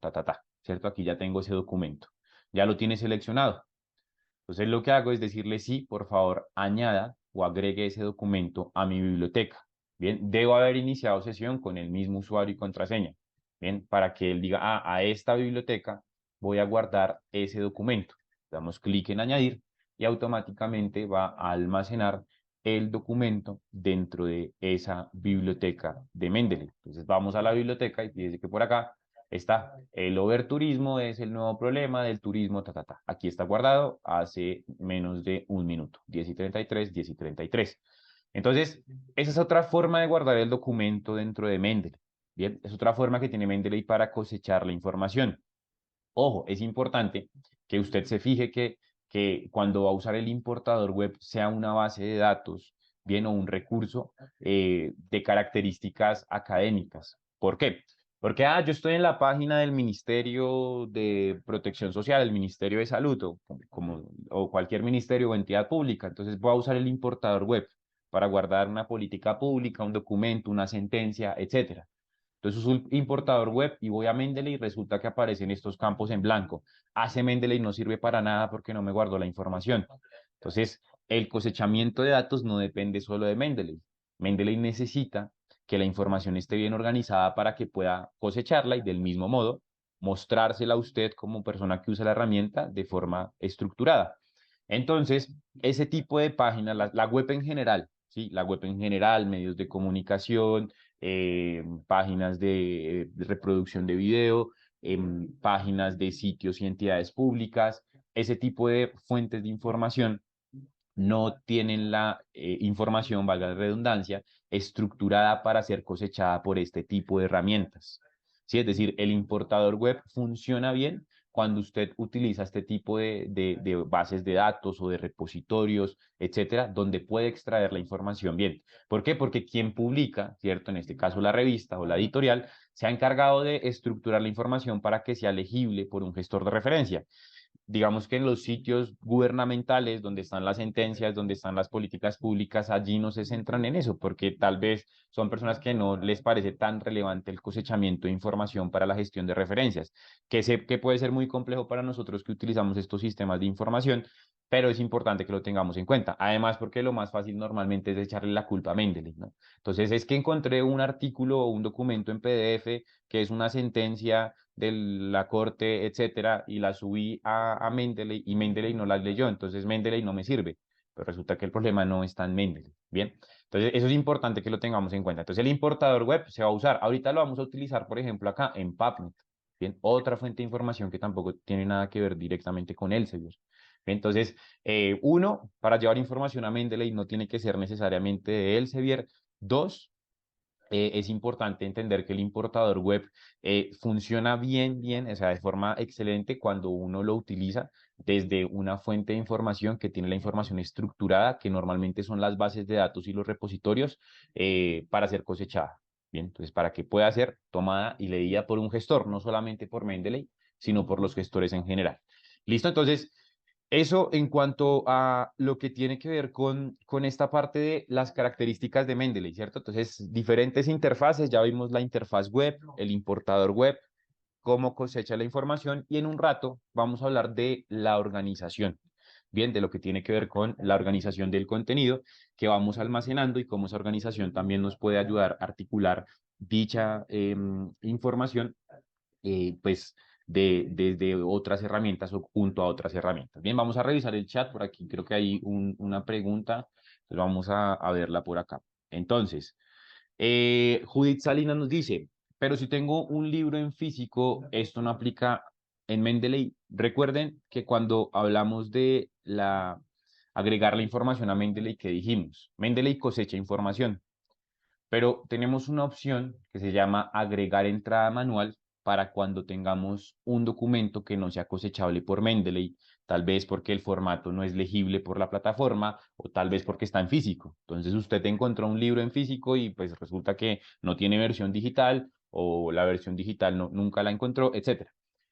S1: ¿cierto? Aquí ya tengo ese documento. Ya lo tiene seleccionado. Entonces lo que hago es decirle, sí, por favor, añada o agregue ese documento a mi biblioteca. Bien, debo haber iniciado sesión con el mismo usuario y contraseña. Bien, para que él diga, a esta biblioteca voy a guardar ese documento. Damos clic en añadir y automáticamente va a almacenar el documento dentro de esa biblioteca de Mendeley. Entonces vamos a la biblioteca y fíjese que por acá está el overturismo, es el nuevo problema del turismo, Aquí está guardado hace menos de un minuto, 10:33, 10:33. Entonces, esa es otra forma de guardar el documento dentro de Mendeley. Bien, es otra forma que tiene Mendeley para cosechar la información. Ojo, es importante que usted se fije que cuando va a usar el importador web sea una base de datos, bien, o un recurso de características académicas. ¿Por qué? Porque, yo estoy en la página del Ministerio de Protección Social, el Ministerio de Salud, o cualquier ministerio o entidad pública. Entonces voy a usar el importador web para guardar una política pública, un documento, una sentencia, etcétera. Entonces uso un importador web y voy a Mendeley y resulta que aparecen estos campos en blanco. Hace Mendeley no sirve para nada porque no me guardó la información. Entonces, el cosechamiento de datos no depende solo de Mendeley. Mendeley necesita que la información esté bien organizada para que pueda cosecharla y del mismo modo mostrársela a usted como persona que usa la herramienta de forma estructurada. Entonces, ese tipo de páginas, la web en general, ¿sí? La web en general, medios de comunicación, páginas de reproducción de video, páginas de sitios y entidades públicas. Ese tipo de fuentes de información no tienen la información, valga la redundancia, estructurada para ser cosechada por este tipo de herramientas. ¿Sí? Es decir, el importador web funciona bien cuando usted utiliza este tipo de bases de datos o de repositorios, etcétera, donde puede extraer la información bien. ¿Por qué? Porque quien publica, ¿cierto? En este caso la revista o la editorial, se ha encargado de estructurar la información para que sea legible por un gestor de referencia. Digamos que en los sitios gubernamentales, donde están las sentencias, donde están las políticas públicas, allí no se centran en eso, porque tal vez son personas que no les parece tan relevante el cosechamiento de información para la gestión de referencias, que sé que puede ser muy complejo para nosotros que utilizamos estos sistemas de información, pero es importante que lo tengamos en cuenta. Además, porque lo más fácil normalmente es echarle la culpa a Mendeley, ¿no? Entonces, es que encontré un artículo o un documento en PDF que es una sentencia de la corte, etcétera, y la subí a Mendeley y Mendeley no las leyó, entonces Mendeley no me sirve, pero resulta que el problema no está en Mendeley, ¿bien? Entonces eso es importante que lo tengamos en cuenta. Entonces el importador web se va a usar, ahorita lo vamos a utilizar, por ejemplo, acá en PubMed, ¿bien? Otra fuente de información que tampoco tiene nada que ver directamente con Elsevier. Entonces, uno, para llevar información a Mendeley no tiene que ser necesariamente de Elsevier. Dos, es importante entender que el importador web funciona bien, o sea, de forma excelente cuando uno lo utiliza desde una fuente de información que tiene la información estructurada, que normalmente son las bases de datos y los repositorios, para ser cosechada. Bien, entonces, para que pueda ser tomada y leída por un gestor, no solamente por Mendeley, sino por los gestores en general. ¿Listo? Entonces, eso en cuanto a lo que tiene que ver con esta parte de las características de Mendeley, ¿cierto? Entonces, diferentes interfaces, ya vimos la interfaz web, el importador web, cómo cosecha la información y en un rato vamos a hablar de la organización, bien, de lo que tiene que ver con la organización del contenido que vamos almacenando y cómo esa organización también nos puede ayudar a articular dicha información pues desde otras herramientas o junto a otras herramientas. Bien, vamos a revisar el chat por aquí. Creo que hay una pregunta, pues vamos a verla por acá. Entonces, Judith Salinas nos dice, pero si tengo un libro en físico, esto no aplica en Mendeley. Recuerden que cuando hablamos de agregar la información a Mendeley, ¿qué dijimos? Mendeley cosecha información, pero tenemos una opción que se llama agregar entrada manual para cuando tengamos un documento que no sea cosechable por Mendeley, tal vez porque el formato no es legible por la plataforma o tal vez porque está en físico. Entonces usted encontró un libro en físico y pues resulta que no tiene versión digital o la versión digital nunca la encontró, etcétera.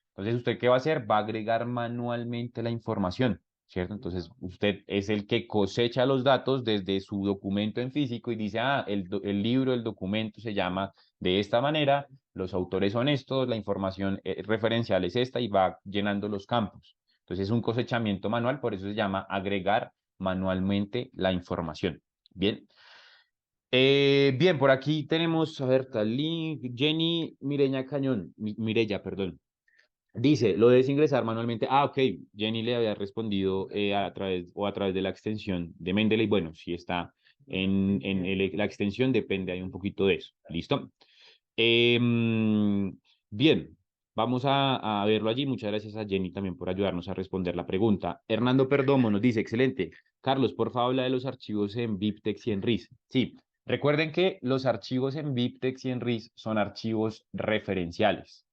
S1: Entonces, ¿usted qué va a hacer? Va a agregar manualmente la información, ¿cierto? Entonces, usted es el que cosecha los datos desde su documento en físico y dice, ah, el libro, el documento se llama de esta manera, los autores son estos, la información referencial es esta y va llenando los campos. Entonces, es un cosechamiento manual, por eso se llama agregar manualmente la información. Bien. Bien, por aquí tenemos, a ver, Talí, Jenny Mireña Cañón, Mirella, perdón. Dice, lo debes ingresar manualmente. Ah, ok. Jenny le había respondido a través de la extensión de Mendeley. Bueno, si está la extensión, depende ahí un poquito de eso. ¿Listo? Bien, vamos a verlo allí. Muchas gracias a Jenny también por ayudarnos a responder la pregunta. Hernando Perdomo nos dice, excelente. Carlos, por favor, habla de los archivos en BibTeX y en RIS. Sí, recuerden que los archivos en BibTeX y en RIS son archivos referenciales.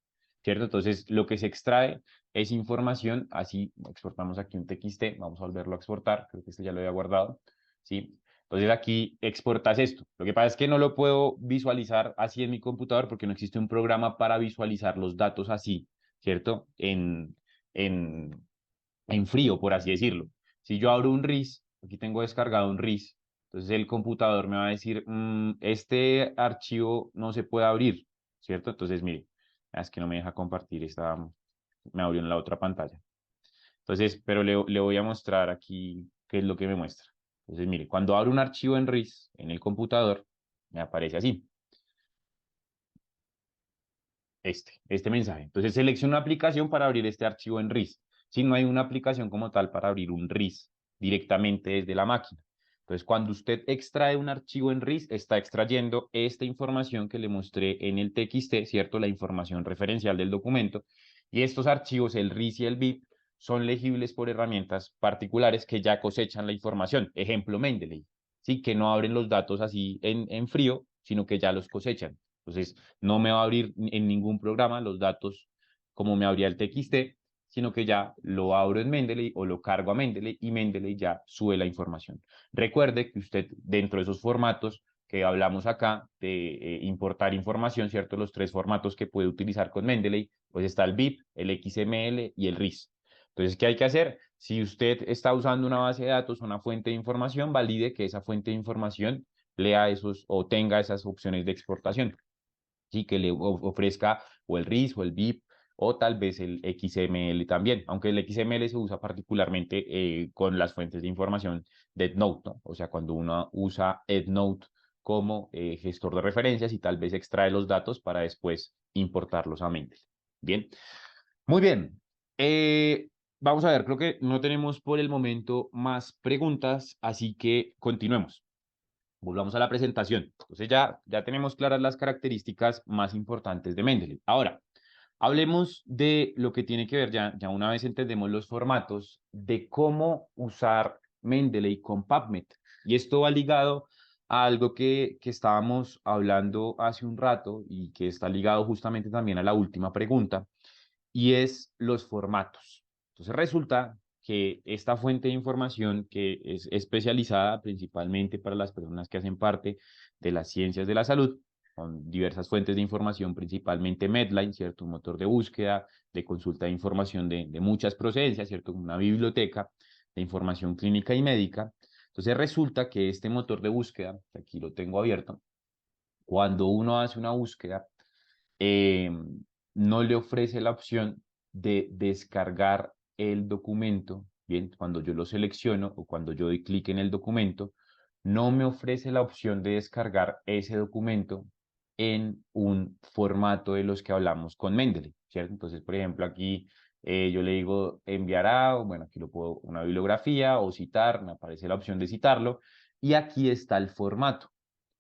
S1: ¿Cierto? Entonces, lo que se extrae es información, así exportamos aquí un TXT, vamos a volverlo a exportar, creo que este ya lo había guardado, ¿sí? Entonces aquí exportas esto. Lo que pasa es que no lo puedo visualizar así en mi computador porque no existe un programa para visualizar los datos así, ¿cierto? En, en frío, por así decirlo. Si yo abro un RIS, aquí tengo descargado un RIS, entonces el computador me va a decir, este archivo no se puede abrir, ¿cierto? Entonces, mire, es que no me deja compartir, me abrió en la otra pantalla. Entonces, pero le voy a mostrar aquí qué es lo que me muestra. Entonces, mire, cuando abro un archivo en RIS en el computador, me aparece así, este mensaje. Entonces, selecciono una aplicación para abrir este archivo en RIS. Si no hay una aplicación como tal para abrir un RIS directamente desde la máquina. Entonces, cuando usted extrae un archivo en RIS, está extrayendo esta información que le mostré en el TXT, ¿cierto? La información referencial del documento. Y estos archivos, el RIS y el BIP, son legibles por herramientas particulares que ya cosechan la información. Ejemplo, Mendeley, ¿sí? Que no abren los datos así en frío, sino que ya los cosechan. Entonces, no me va a abrir en ningún programa los datos como me abría el TXT, sino que ya lo abro en Mendeley o lo cargo a Mendeley y Mendeley ya sube la información. Recuerde que usted dentro de esos formatos que hablamos acá de importar información, ¿cierto? Los tres formatos que puede utilizar con Mendeley, pues está el BIP, el XML y el RIS. Entonces, ¿qué hay que hacer? Si usted está usando una base de datos, una fuente de información, valide que esa fuente de información lea esos o tenga esas opciones de exportación. Sí, que le ofrezca o el RIS o el BIP o tal vez el XML también, aunque el XML se usa particularmente con las fuentes de información de EndNote, ¿no? O sea, cuando uno usa EndNote como gestor de referencias y tal vez extrae los datos para después importarlos a Mendeley. Bien, muy bien. Vamos a ver, creo que no tenemos por el momento más preguntas, así que continuemos. Volvamos a la presentación. Entonces ya tenemos claras las características más importantes de Mendeley. Ahora, hablemos de lo que tiene que ver, ya una vez entendemos los formatos, de cómo usar Mendeley con PubMed. Y esto va ligado a algo que estábamos hablando hace un rato y que está ligado justamente también a la última pregunta, y es los formatos. Entonces resulta que esta fuente de información que es especializada principalmente para las personas que hacen parte de las ciencias de la salud, con diversas fuentes de información, principalmente Medline, ¿cierto? Un motor de búsqueda, de consulta de información de muchas procedencias, ¿cierto? Una biblioteca de información clínica y médica. Entonces resulta que este motor de búsqueda, que aquí lo tengo abierto, cuando uno hace una búsqueda, eh, no le ofrece la opción de descargar el documento. Bien, cuando yo lo selecciono o cuando yo doy clic en el documento, no me ofrece la opción de descargar ese documento en un formato de los que hablamos con Mendeley, ¿cierto? Entonces, por ejemplo, aquí yo le digo enviará, o bueno, aquí lo puedo, una bibliografía o citar, me aparece la opción de citarlo, y aquí está el formato.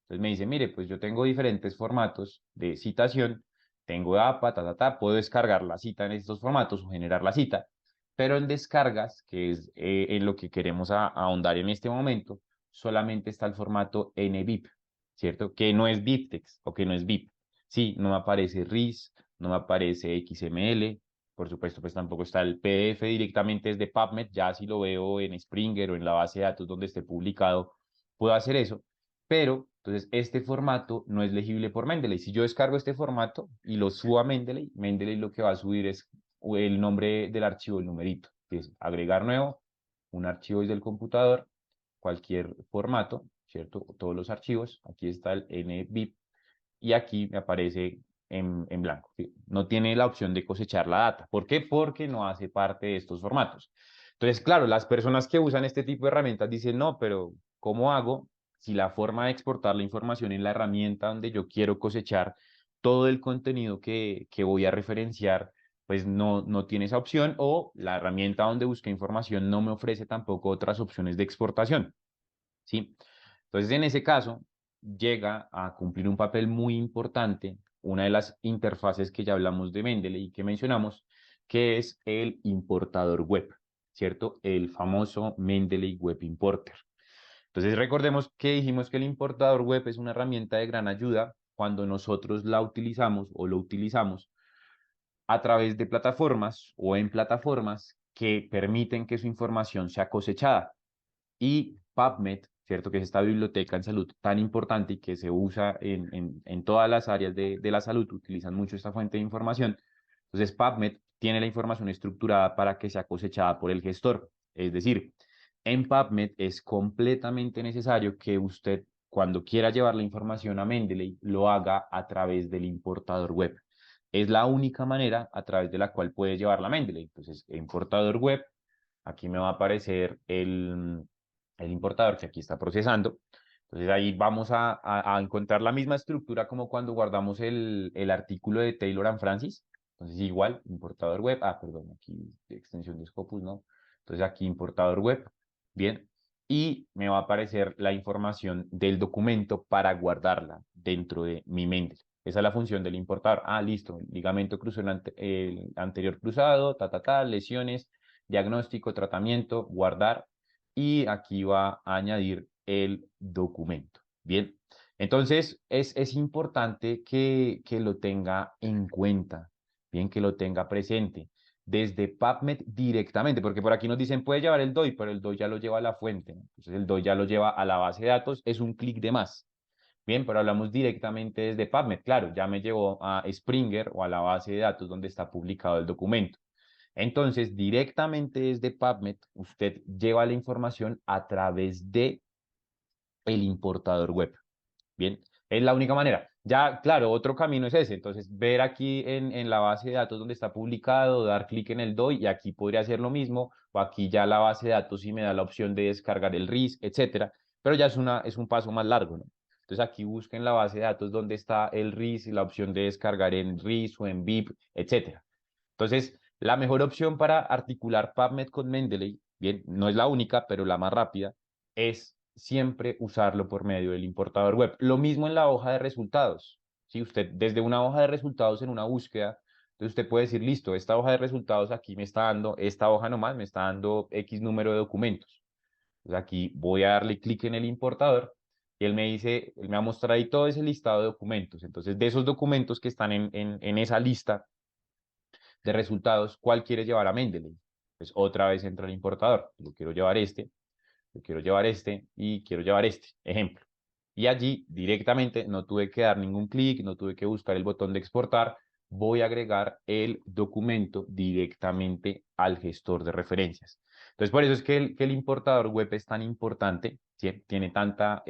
S1: Entonces me dice, mire, pues yo tengo diferentes formatos de citación, tengo APA, puedo descargar la cita en estos formatos o generar la cita, pero en descargas, que es en lo que queremos ahondar en este momento, solamente está el formato NBIP, ¿cierto? Que no es BibTeX o que no es BIP. Sí, no me aparece RIS, no me aparece XML, por supuesto, pues tampoco está el PDF directamente desde PubMed, ya si lo veo en Springer o en la base de datos donde esté publicado, puedo hacer eso, pero entonces este formato no es legible por Mendeley. Si yo descargo este formato y lo subo a Mendeley, Mendeley lo que va a subir es el nombre del archivo, el numerito, que es agregar nuevo, un archivo desde el computador, cualquier formato, ¿cierto? Todos los archivos, aquí está el NBIP y aquí me aparece en blanco. ¿Sí? No tiene la opción de cosechar la data. ¿Por qué? Porque no hace parte de estos formatos. Entonces, claro, las personas que usan este tipo de herramientas dicen, no, pero ¿cómo hago si la forma de exportar la información en la herramienta donde yo quiero cosechar todo el contenido que voy a referenciar, pues no tiene esa opción o la herramienta donde busqué información no me ofrece tampoco otras opciones de exportación? ¿Sí? Entonces, en ese caso, llega a cumplir un papel muy importante una de las interfaces que ya hablamos de Mendeley y que mencionamos, que es el importador web, ¿cierto? El famoso Mendeley Web Importer. Entonces, recordemos que dijimos que el importador web es una herramienta de gran ayuda cuando nosotros la utilizamos o lo utilizamos a través de plataformas o en plataformas que permiten que su información sea cosechada. Y PubMed, ¿cierto? Que es esta biblioteca en salud tan importante y que se usa en todas las áreas de la salud, utilizan mucho esta fuente de información. Entonces, PubMed tiene la información estructurada para que sea cosechada por el gestor. Es decir, en PubMed es completamente necesario que usted, cuando quiera llevar la información a Mendeley, lo haga a través del importador web. Es la única manera a través de la cual puede llevarla a Mendeley. Entonces, importador web, aquí me va a aparecer el importador que aquí está procesando. Entonces ahí vamos a encontrar la misma estructura como cuando guardamos el artículo de Taylor and Francis. Entonces igual, importador web, perdón, aquí extensión de Scopus, ¿no? Entonces aquí importador web, bien. y me va a aparecer la información del documento para guardarla dentro de mi Mendeley. Esa es la función del importador. Ah, listo, ligamento cruzado el anterior cruzado, lesiones, diagnóstico, tratamiento, guardar, y aquí va a añadir el documento. Bien, entonces es importante que lo tenga en cuenta, bien, que lo tenga presente desde PubMed directamente, porque por aquí nos dicen puede llevar el DOI, pero el DOI ya lo lleva a la fuente, ¿no? Entonces el DOI ya lo lleva a la base de datos, es un clic de más. Bien, pero hablamos directamente desde PubMed, claro, ya me llevó a Springer o a la base de datos donde está publicado el documento. Entonces, directamente desde PubMed, usted lleva la información a través de el importador web. Bien, es la única manera. Ya, claro, otro camino es ese. Entonces, ver aquí en la base de datos donde está publicado, dar clic en el DOI y aquí podría hacer lo mismo, o aquí ya la base de datos sí me da la opción de descargar el RIS, etcétera, pero ya es un paso más largo, ¿no? Entonces, aquí busquen la base de datos donde está el RIS y la opción de descargar en RIS o en BIP, etcétera. Entonces, la mejor opción para articular PubMed con Mendeley, bien, no es la única, pero la más rápida, es siempre usarlo por medio del importador web. Lo mismo en la hoja de resultados. Si usted desde una hoja de resultados en una búsqueda, entonces usted puede decir, listo, esta hoja de resultados aquí me está dando, esta hoja nomás me está dando X número de documentos. Entonces aquí voy a darle clic en el importador y él me dice, él me va a mostrar ahí todo ese listado de documentos. Entonces, de esos documentos que están en esa lista de resultados, ¿cuál quieres llevar a Mendeley? Pues otra vez entra el importador. Yo quiero llevar este, yo quiero llevar este y quiero llevar este, ejemplo. Y allí directamente no tuve que dar ningún clic, no tuve que buscar el botón de exportar. Voy a agregar el documento directamente al gestor de referencias. Entonces, por eso es que el importador web es tan importante, ¿sí? Tiene tanta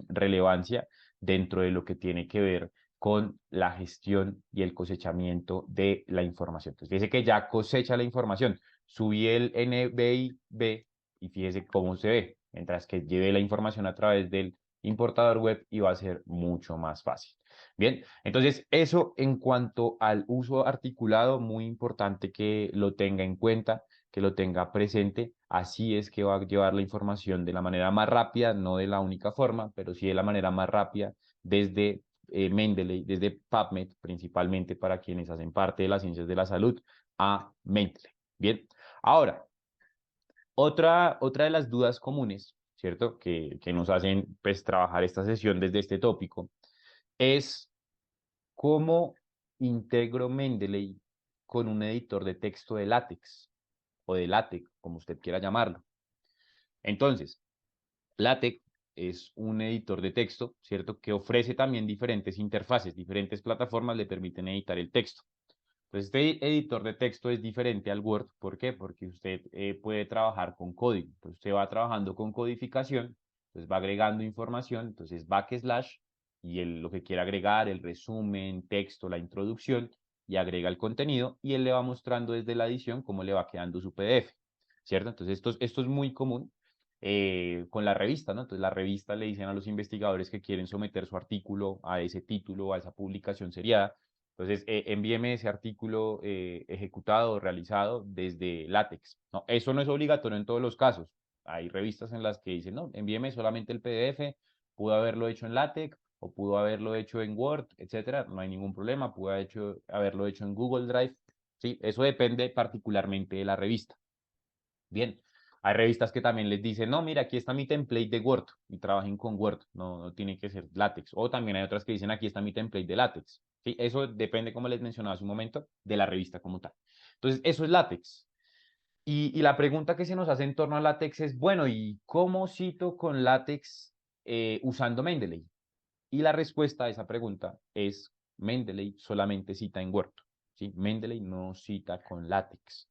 S1: relevancia dentro de lo que tiene que ver con la gestión y el cosechamiento de la información. Entonces, fíjese que ya cosecha la información. Subí el NBIB y fíjese cómo se ve, mientras que lleve la información a través del importador web y va a ser mucho más fácil. Bien, entonces eso en cuanto al uso articulado, muy importante que lo tenga en cuenta, que lo tenga presente. Así es que va a llevar la información de la manera más rápida, no de la única forma, pero sí de la manera más rápida desde Mendeley, desde PubMed, principalmente para quienes hacen parte de las ciencias de la salud, a Mendeley. Bien, ahora, otra de las dudas comunes, ¿cierto? Que nos hacen pues trabajar esta sesión desde este tópico es cómo integro Mendeley con un editor de texto de látex o de LaTeX, como usted quiera llamarlo. Entonces, LaTeX es un editor de texto, ¿cierto? Que ofrece también diferentes interfaces, diferentes plataformas le permiten editar el texto. Pues este editor de texto es diferente al Word. ¿Por qué? Porque usted puede trabajar con código. Entonces usted va trabajando con codificación, entonces va agregando información, entonces backslash y lo que quiera agregar, el resumen, texto, la introducción y agrega el contenido y él le va mostrando desde la edición cómo le va quedando su PDF, ¿cierto? Entonces esto es muy común con la revista, ¿no? Entonces la revista le dicen a los investigadores que quieren someter su artículo a ese título, a esa publicación seriada. Entonces, envíeme ese artículo ejecutado, realizado desde látex. No, eso no es obligatorio en todos los casos. Hay revistas en las que dicen, no, envíeme solamente el PDF, pudo haberlo hecho en látex o pudo haberlo hecho en Word, etcétera. No hay ningún problema, haberlo hecho en Google Drive. Sí, eso depende particularmente de la revista. Bien, hay revistas que también les dicen, no, mira, aquí está mi template de Word y trabajen con Word, no tiene que ser látex. O también hay otras que dicen, aquí está mi template de látex. Sí, eso depende, como les mencionaba hace un momento, de la revista como tal. Entonces, eso es látex. Y la pregunta que se nos hace en torno a látex es, bueno, ¿y cómo cito con látex usando Mendeley? Y la respuesta a esa pregunta es, Mendeley solamente cita en Word. ¿Sí? Mendeley no cita con látex.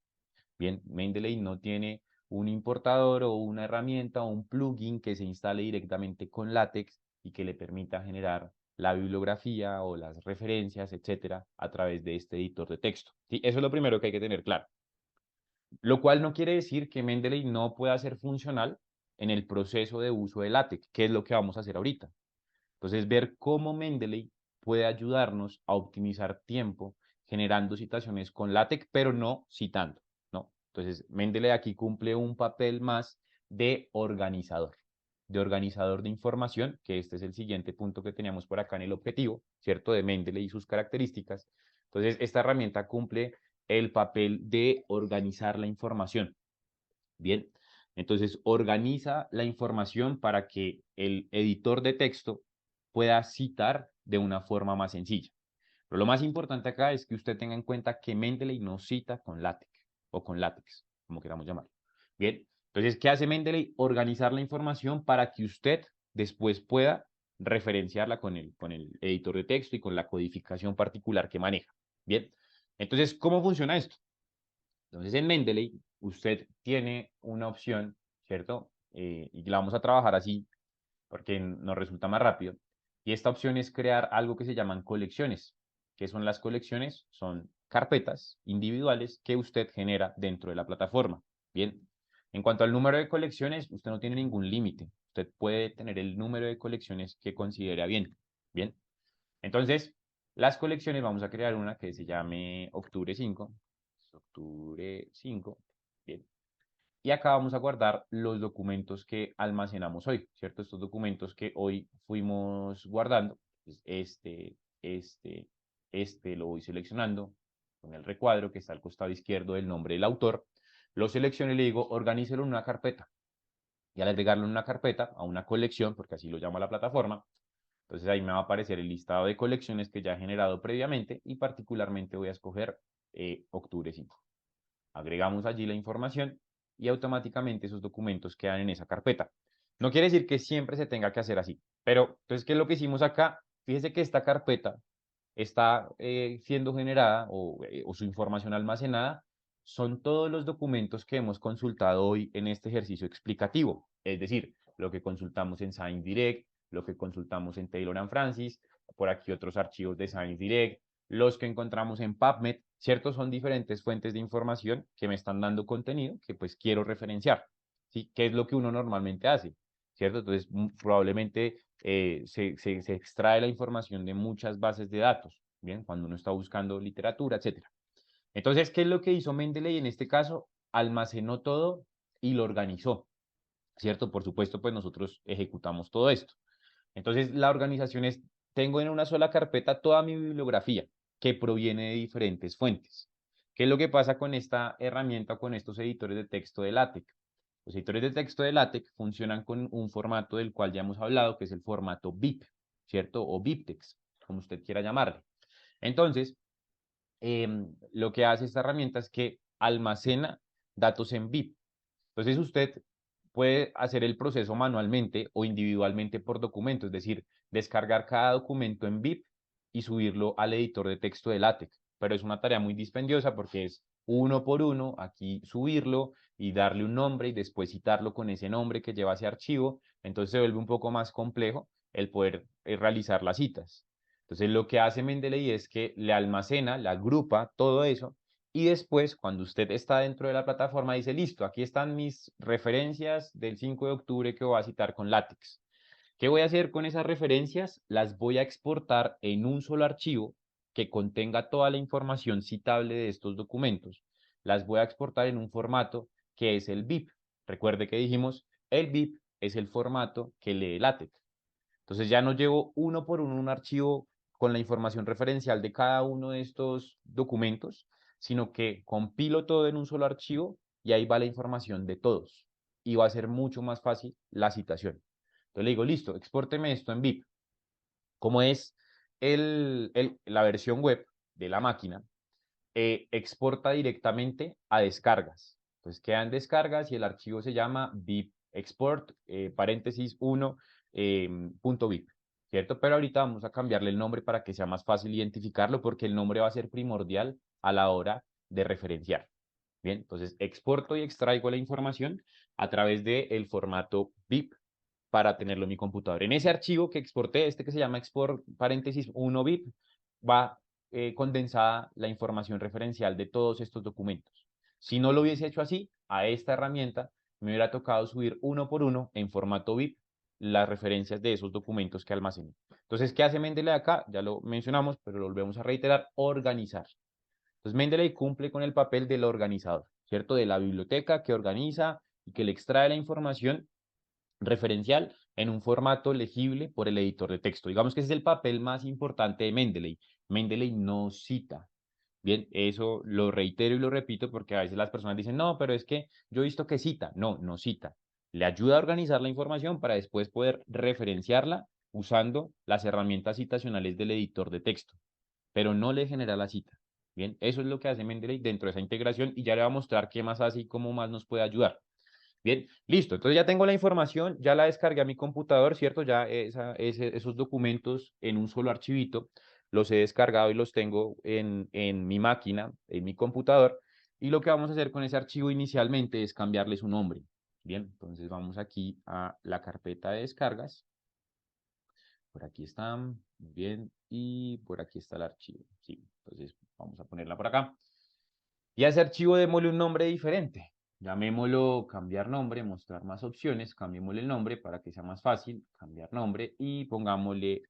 S1: Bien, Mendeley no tiene un importador o una herramienta o un plugin que se instale directamente con LaTeX y que le permita generar la bibliografía o las referencias, etcétera, a través de este editor de texto. ¿Sí? Eso es lo primero que hay que tener claro. Lo cual no quiere decir que Mendeley no pueda ser funcional en el proceso de uso de LaTeX, que es lo que vamos a hacer ahorita. Entonces, ver cómo Mendeley puede ayudarnos a optimizar tiempo generando citaciones con LaTeX, pero no citando, ¿no? Entonces, Mendeley aquí cumple un papel más de organizador. De organizador de información, que este es el siguiente punto que teníamos por acá en el objetivo, ¿cierto? De Mendeley y sus características. Entonces, esta herramienta cumple el papel de organizar la información. Bien, entonces organiza la información para que el editor de texto pueda citar de una forma más sencilla. Pero lo más importante acá es que usted tenga en cuenta que Mendeley no cita con LaTeX o con LaTeX, como queramos llamarlo. Bien, entonces, ¿qué hace Mendeley? Organizar la información para que usted después pueda referenciarla con el editor de texto y con la codificación particular que maneja. Bien, entonces, ¿cómo funciona esto? Entonces, en Mendeley, usted tiene una opción, ¿cierto? Y la vamos a trabajar así porque nos resulta más rápido. Y esta opción es crear algo que se llaman colecciones. ¿Qué son las colecciones? Son carpetas individuales que usted genera dentro de la plataforma. Bien. En cuanto al número de colecciones, usted no tiene ningún límite. Usted puede tener el número de colecciones que considere a bien. Bien. Entonces, las colecciones, vamos a crear una que se llame Octubre 5. Octubre 5. Bien. Y acá vamos a guardar los documentos que almacenamos hoy, ¿cierto? Estos documentos que hoy fuimos guardando. Pues este lo voy seleccionando con el recuadro que está al costado izquierdo del nombre del autor. Lo selecciono y le digo, organícelo en una carpeta. Y al agregarlo en una carpeta, a una colección, porque así lo llama la plataforma, entonces ahí me va a aparecer el listado de colecciones que ya he generado previamente y particularmente voy a escoger octubre 5. Agregamos allí la información y automáticamente esos documentos quedan en esa carpeta. No quiere decir que siempre se tenga que hacer así, pero entonces, ¿qué es lo que hicimos acá? Fíjese que esta carpeta está siendo generada o su información almacenada son todos los documentos que hemos consultado hoy en este ejercicio explicativo, es decir, lo que consultamos en Science Direct, lo que consultamos en Taylor and Francis, por aquí otros archivos de Science Direct, los que encontramos en PubMed, ¿cierto? Son diferentes fuentes de información que me están dando contenido que pues quiero referenciar, ¿sí? ¿Qué es lo que uno normalmente hace? ¿Cierto? Entonces, probablemente se extrae la información de muchas bases de datos, ¿bien? Cuando uno está buscando literatura, etcétera. Entonces, ¿qué es lo que hizo Mendeley en este caso? Almacenó todo y lo organizó, ¿cierto? Por supuesto, pues nosotros ejecutamos todo esto. Entonces, la organización es, tengo en una sola carpeta toda mi bibliografía que proviene de diferentes fuentes. ¿Qué es lo que pasa con esta herramienta, con estos editores de texto de LaTeX? Los editores de texto de LaTeX funcionan con un formato del cual ya hemos hablado, que es el formato BIP, ¿cierto? O BibTeX, como usted quiera llamarle. Entonces, lo que hace esta herramienta es que almacena datos en BIP. Entonces usted puede hacer el proceso manualmente o individualmente por documento, es decir, descargar cada documento en BIP y subirlo al editor de texto de LaTeX. Pero es una tarea muy dispendiosa porque es uno por uno, aquí subirlo y darle un nombre y después citarlo con ese nombre que lleva ese archivo. Entonces se vuelve un poco más complejo el poder realizar las citas. Entonces lo que hace Mendeley es que le almacena, le agrupa todo eso y después, cuando usted está dentro de la plataforma, dice, listo, aquí están mis referencias del 5 de octubre que voy a citar con LaTeX. ¿Qué voy a hacer con esas referencias? Las voy a exportar en un solo archivo que contenga toda la información citable de estos documentos. Las voy a exportar en un formato que es el BIP. Recuerde que dijimos, el BIP es el formato que lee LaTeX. Entonces ya no llevo uno por uno un archivo con la información referencial de cada uno de estos documentos, sino que compilo todo en un solo archivo y ahí va la información de todos. Y va a ser mucho más fácil la citación. Entonces le digo, listo, exporteme esto en BIP. Como es la versión web de la máquina, exporta directamente a descargas. Entonces quedan descargas y el archivo se llama BIP export, paréntesis 1, punto BIP, ¿cierto? Pero ahorita vamos a cambiarle el nombre para que sea más fácil identificarlo porque el nombre va a ser primordial a la hora de referenciar. Bien, entonces exporto y extraigo la información a través del formato BIP para tenerlo en mi computador. En ese archivo que exporté, este que se llama export paréntesis 1 BIP, va condensada la información referencial de todos estos documentos. Si no lo hubiese hecho así, a esta herramienta me hubiera tocado subir uno por uno en formato BIP las referencias de esos documentos que almacené. Entonces, ¿qué hace Mendeley acá? Ya lo mencionamos, pero lo volvemos a reiterar, organizar. Entonces, Mendeley cumple con el papel del organizador, ¿cierto? De la biblioteca que organiza y que le extrae la información referencial en un formato legible por el editor de texto. Digamos que ese es el papel más importante de Mendeley. Mendeley no cita. Bien, eso lo reitero y lo repito porque a veces las personas dicen, no, pero es que yo he visto que cita. No, no cita. Le ayuda a organizar la información para después poder referenciarla usando las herramientas citacionales del editor de texto, pero no le genera la cita. Bien, eso es lo que hace Mendeley dentro de esa integración y ya le va a mostrar qué más hace y cómo más nos puede ayudar. Bien, listo. Entonces ya tengo la información, ya la descargué a mi computador, ¿cierto? Ya esos documentos en un solo archivito los he descargado y los tengo en mi máquina, en mi computador. Y lo que vamos a hacer con ese archivo inicialmente es cambiarle su nombre. Bien, entonces vamos aquí a la carpeta de descargas. Por aquí está, muy bien, y por aquí está el archivo. Sí, entonces vamos a ponerla por acá. Y a ese archivo démosle un nombre diferente. Llamémoslo cambiar nombre, mostrar más opciones, cambiémosle el nombre para que sea más fácil, cambiar nombre y pongámosle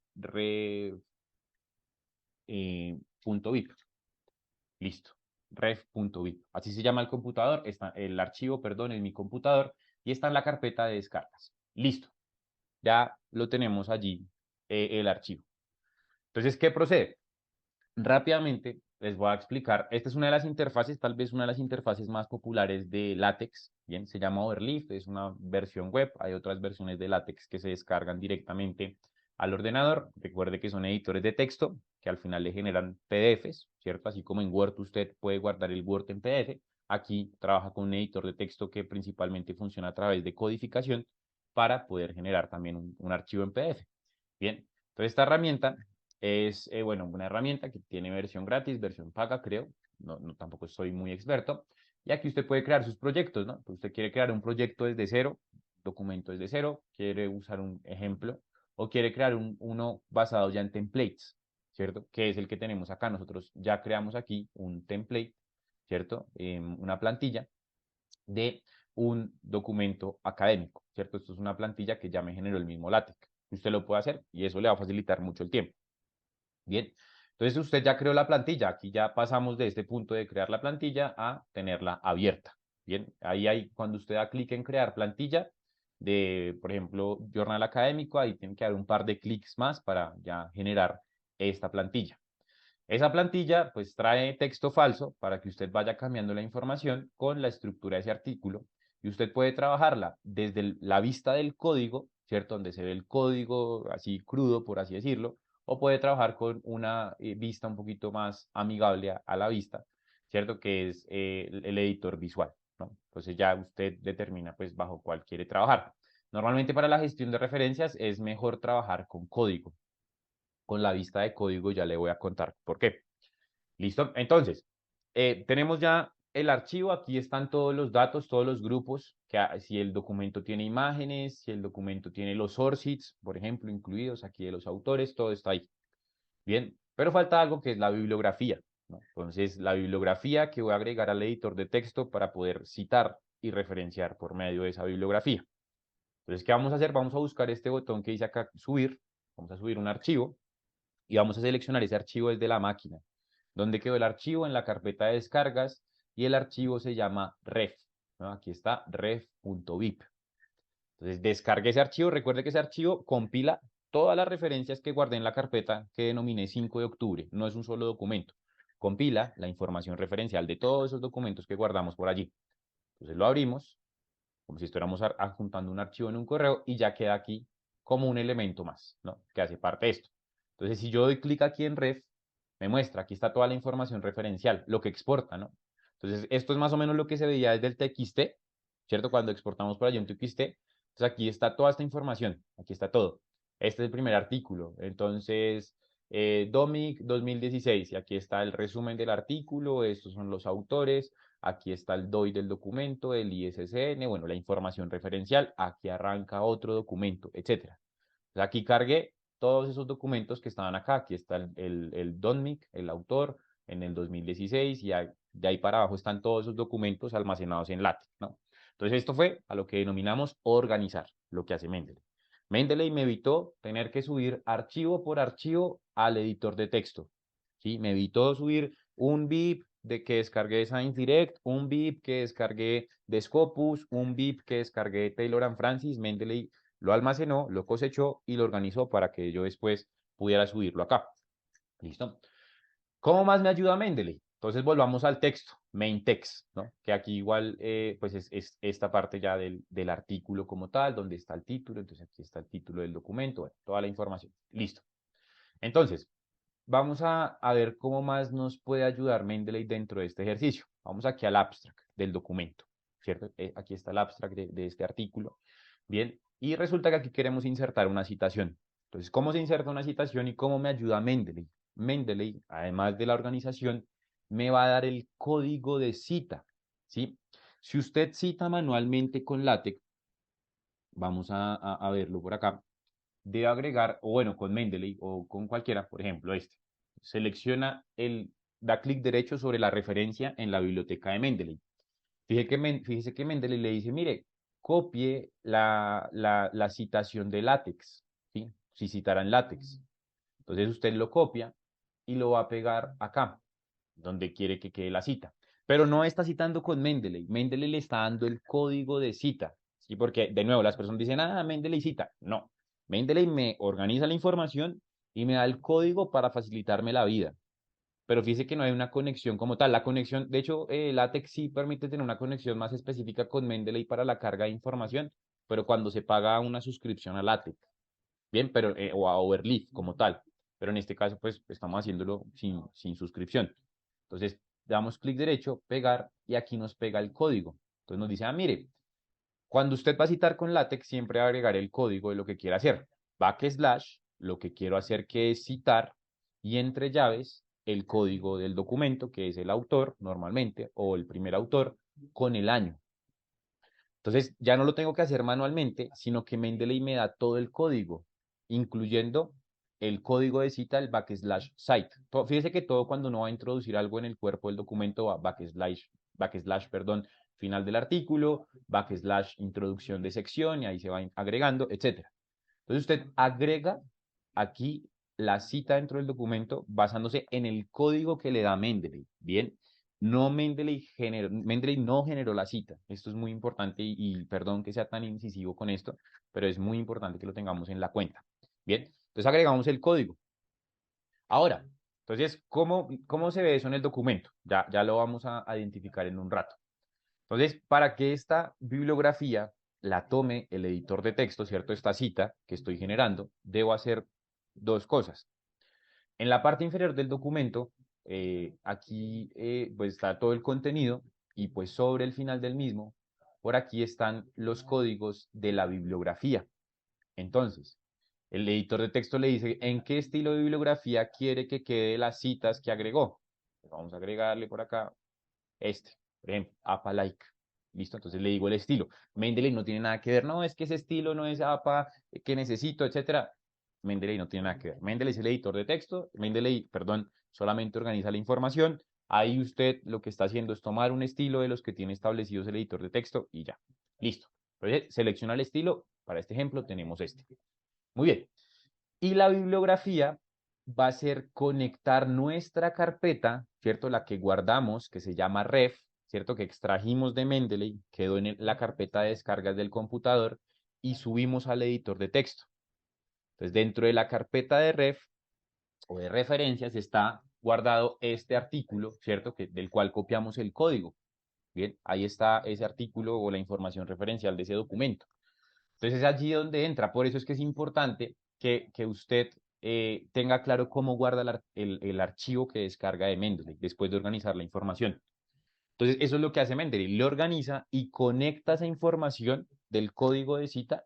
S1: punto .vip. Listo, ref.vip. Así se llama el computador, está el archivo, perdón, en mi computador y está en la carpeta de descargas. Listo, ya lo tenemos allí, el archivo. Entonces, ¿qué procede? Rápidamente les voy a explicar. Esta es una de las interfaces, tal vez una de las interfaces más populares de LaTeX. Bien, se llama Overleaf, es una versión web. Hay otras versiones de LaTeX que se descargan directamente al ordenador. Recuerde que son editores de texto que al final le generan PDFs, ¿cierto? Así como en Word usted puede guardar el Word en PDF. Aquí trabaja con un editor de texto que principalmente funciona a través de codificación para poder generar también un archivo en PDF. Bien, entonces esta herramienta es, bueno, una herramienta que tiene versión gratis, versión paga, creo. No, no, tampoco soy muy experto. Y aquí usted puede crear sus proyectos, ¿no? Pues usted quiere crear un proyecto desde cero, documento desde cero, quiere usar un ejemplo o quiere crear uno basado ya en templates, ¿cierto? Que es el que tenemos acá. Nosotros ya creamos aquí un template, ¿cierto? Una plantilla de un documento académico, ¿cierto? Esto es una plantilla que ya me generó el mismo LaTeX. Usted lo puede hacer y eso le va a facilitar mucho el tiempo. Bien, entonces usted ya creó la plantilla, aquí ya pasamos de este punto de crear la plantilla a tenerla abierta. Bien, ahí hay, cuando usted da clic en crear plantilla de, por ejemplo, Journal Académico, ahí tiene que dar un par de clics más para ya generar esta plantilla. Esa plantilla pues trae texto falso para que usted vaya cambiando la información con la estructura de ese artículo y usted puede trabajarla desde la vista del código, ¿cierto? Donde se ve el código así crudo, por así decirlo, o puede trabajar con una vista un poquito más amigable a la vista, ¿cierto? Que es el editor visual, ¿no? Entonces ya usted determina pues bajo cuál quiere trabajar. Normalmente para la gestión de referencias es mejor trabajar con código. Con la vista de código ya le voy a contar por qué. ¿Listo? Entonces, tenemos ya el archivo, aquí están todos los datos, todos los grupos, si el documento tiene imágenes, si el documento tiene los sources, por ejemplo, incluidos aquí de los autores, todo está ahí. Bien, pero falta algo que es la bibliografía, ¿no? Entonces, la bibliografía que voy a agregar al editor de texto para poder citar y referenciar por medio de esa bibliografía. Entonces, ¿qué vamos a hacer? Vamos a buscar este botón que dice acá, subir, vamos a subir un archivo y vamos a seleccionar ese archivo desde la máquina. ¿Dónde quedó el archivo? En la carpeta de descargas y el archivo se llama ref, ¿no? Aquí está ref.vip. Entonces descargue ese archivo, recuerde que ese archivo compila todas las referencias que guardé en la carpeta que denominé 5 de octubre, no es un solo documento. Compila la información referencial de todos esos documentos que guardamos por allí. Entonces lo abrimos, como si estuviéramos adjuntando un archivo en un correo y ya queda aquí como un elemento más, ¿no? Que hace parte de esto. Entonces, si yo doy clic aquí en ref, me muestra, aquí está toda la información referencial, lo que exporta, ¿no? Entonces, esto es más o menos lo que se veía desde el TXT, ¿cierto? Cuando exportamos por allí un TXT. Entonces, aquí está toda esta información, aquí está todo. Este es el primer artículo. Entonces, DOMIC 2016, y aquí está el resumen del artículo, estos son los autores, aquí está el DOI del documento, el ISSN, bueno, la información referencial, aquí arranca otro documento, etcétera. Aquí cargué todos esos documentos que estaban acá, aquí está el DONMIC, el autor, en el 2016, y de ahí para abajo están todos esos documentos almacenados en LaTeX, ¿no? Entonces esto fue a lo que denominamos organizar, lo que hace Mendeley. Mendeley me evitó tener que subir archivo por archivo al editor de texto, ¿sí? Me evitó subir un VIP de que descargué de Science Direct, un BIP que descargué de Scopus, un BIP que descargué de Taylor and Francis. Mendeley lo almacenó, lo cosechó y lo organizó para que yo después pudiera subirlo acá. ¿Listo? ¿Cómo más me ayuda Mendeley? Entonces volvamos al texto, main text, ¿no? Que aquí igual pues es esta parte ya del artículo como tal, donde está el título. Entonces aquí está el título del documento, bueno, toda la información. Listo. Entonces, vamos a ver cómo más nos puede ayudar Mendeley dentro de este ejercicio. Vamos aquí al abstract del documento, ¿cierto? Aquí está el abstract de este artículo. Bien, y resulta que aquí queremos insertar una citación. Entonces, ¿cómo se inserta una citación y cómo me ayuda Mendeley? Mendeley, además de la organización, me va a dar el código de cita, ¿sí? Si usted cita manualmente con LaTeX, vamos a verlo por acá, debe agregar, o bueno, con Mendeley o con cualquiera, por ejemplo, este. Selecciona da clic derecho sobre la referencia en la biblioteca de Mendeley. Fíjese que Mendeley le dice, mire, copie la citación de látex, ¿sí? Si citara en látex. Entonces usted lo copia y lo va a pegar acá, donde quiere que quede la cita. Pero no está citando con Mendeley. Mendeley le está dando el código de cita, ¿sí? Porque, de nuevo, las personas dicen, Mendeley cita. No. Mendeley me organiza la información y me da el código para facilitarme la vida. Pero fíjese que no hay una conexión como tal. La conexión, de hecho, LaTeX sí permite tener una conexión más específica con Mendeley para la carga de información, pero cuando se paga una suscripción a LaTeX, bien, pero, o a Overleaf como tal. Pero en este caso, pues, estamos haciéndolo sin suscripción. Entonces, damos clic derecho, pegar, y aquí nos pega el código. Entonces nos dice, mire, cuando usted va a citar con LaTeX, siempre va a agregar el código de lo que quiera hacer. Backslash, lo que quiero hacer que es citar, y entre llaves, el código del documento, que es el autor normalmente, o el primer autor, con el año. Entonces, ya no lo tengo que hacer manualmente, sino que Mendeley me da todo el código, incluyendo el código de cita, el backslash site. Fíjese que todo cuando uno va a introducir algo en el cuerpo del documento va backslash, perdón, final del artículo, backslash introducción de sección, y ahí se va agregando, etcétera. Entonces usted agrega aquí la cita dentro del documento basándose en el código que le da Mendeley. Bien, Mendeley no generó la cita. Esto es muy importante y perdón que sea tan incisivo con esto, pero es muy importante que lo tengamos en la cuenta. Bien, entonces agregamos el código. Ahora, entonces, ¿cómo se ve eso en el documento? Ya lo vamos a identificar en un rato. Entonces, para que esta bibliografía la tome el editor de texto, ¿cierto? Esta cita que estoy generando, debo hacer dos cosas. En la parte inferior del documento, aquí pues está todo el contenido, y pues sobre el final del mismo, por aquí están los códigos de la bibliografía. Entonces, el editor de texto le dice en qué estilo de bibliografía quiere que quede las citas que agregó. Vamos a agregarle por acá por ejemplo, APA-like. ¿Listo? Entonces le digo el estilo. Mendeley no tiene nada que ver, no, es que ese estilo no es APA que necesito, etcétera. Mendeley no tiene nada que ver. Mendeley es el editor de texto. Mendeley, perdón, solamente organiza la información. Ahí usted lo que está haciendo es tomar un estilo de los que tiene establecidos el editor de texto y ya. Listo. Entonces, selecciona el estilo. Para este ejemplo tenemos este. Muy bien. Y la bibliografía va a ser conectar nuestra carpeta, ¿cierto? La que guardamos, que se llama ref, ¿cierto? Que extrajimos de Mendeley, quedó en la carpeta de descargas del computador y subimos al editor de texto. Entonces, dentro de la carpeta de ref o de referencias está guardado este artículo, ¿cierto? Del cual copiamos el código. Bien, ahí está ese artículo o la información referencial de ese documento. Entonces es allí donde entra. Por eso es que es importante que usted tenga claro cómo guarda el archivo que descarga de Mendeley después de organizar la información. Entonces eso es lo que hace Mendeley. Le organiza y conecta esa información del código de cita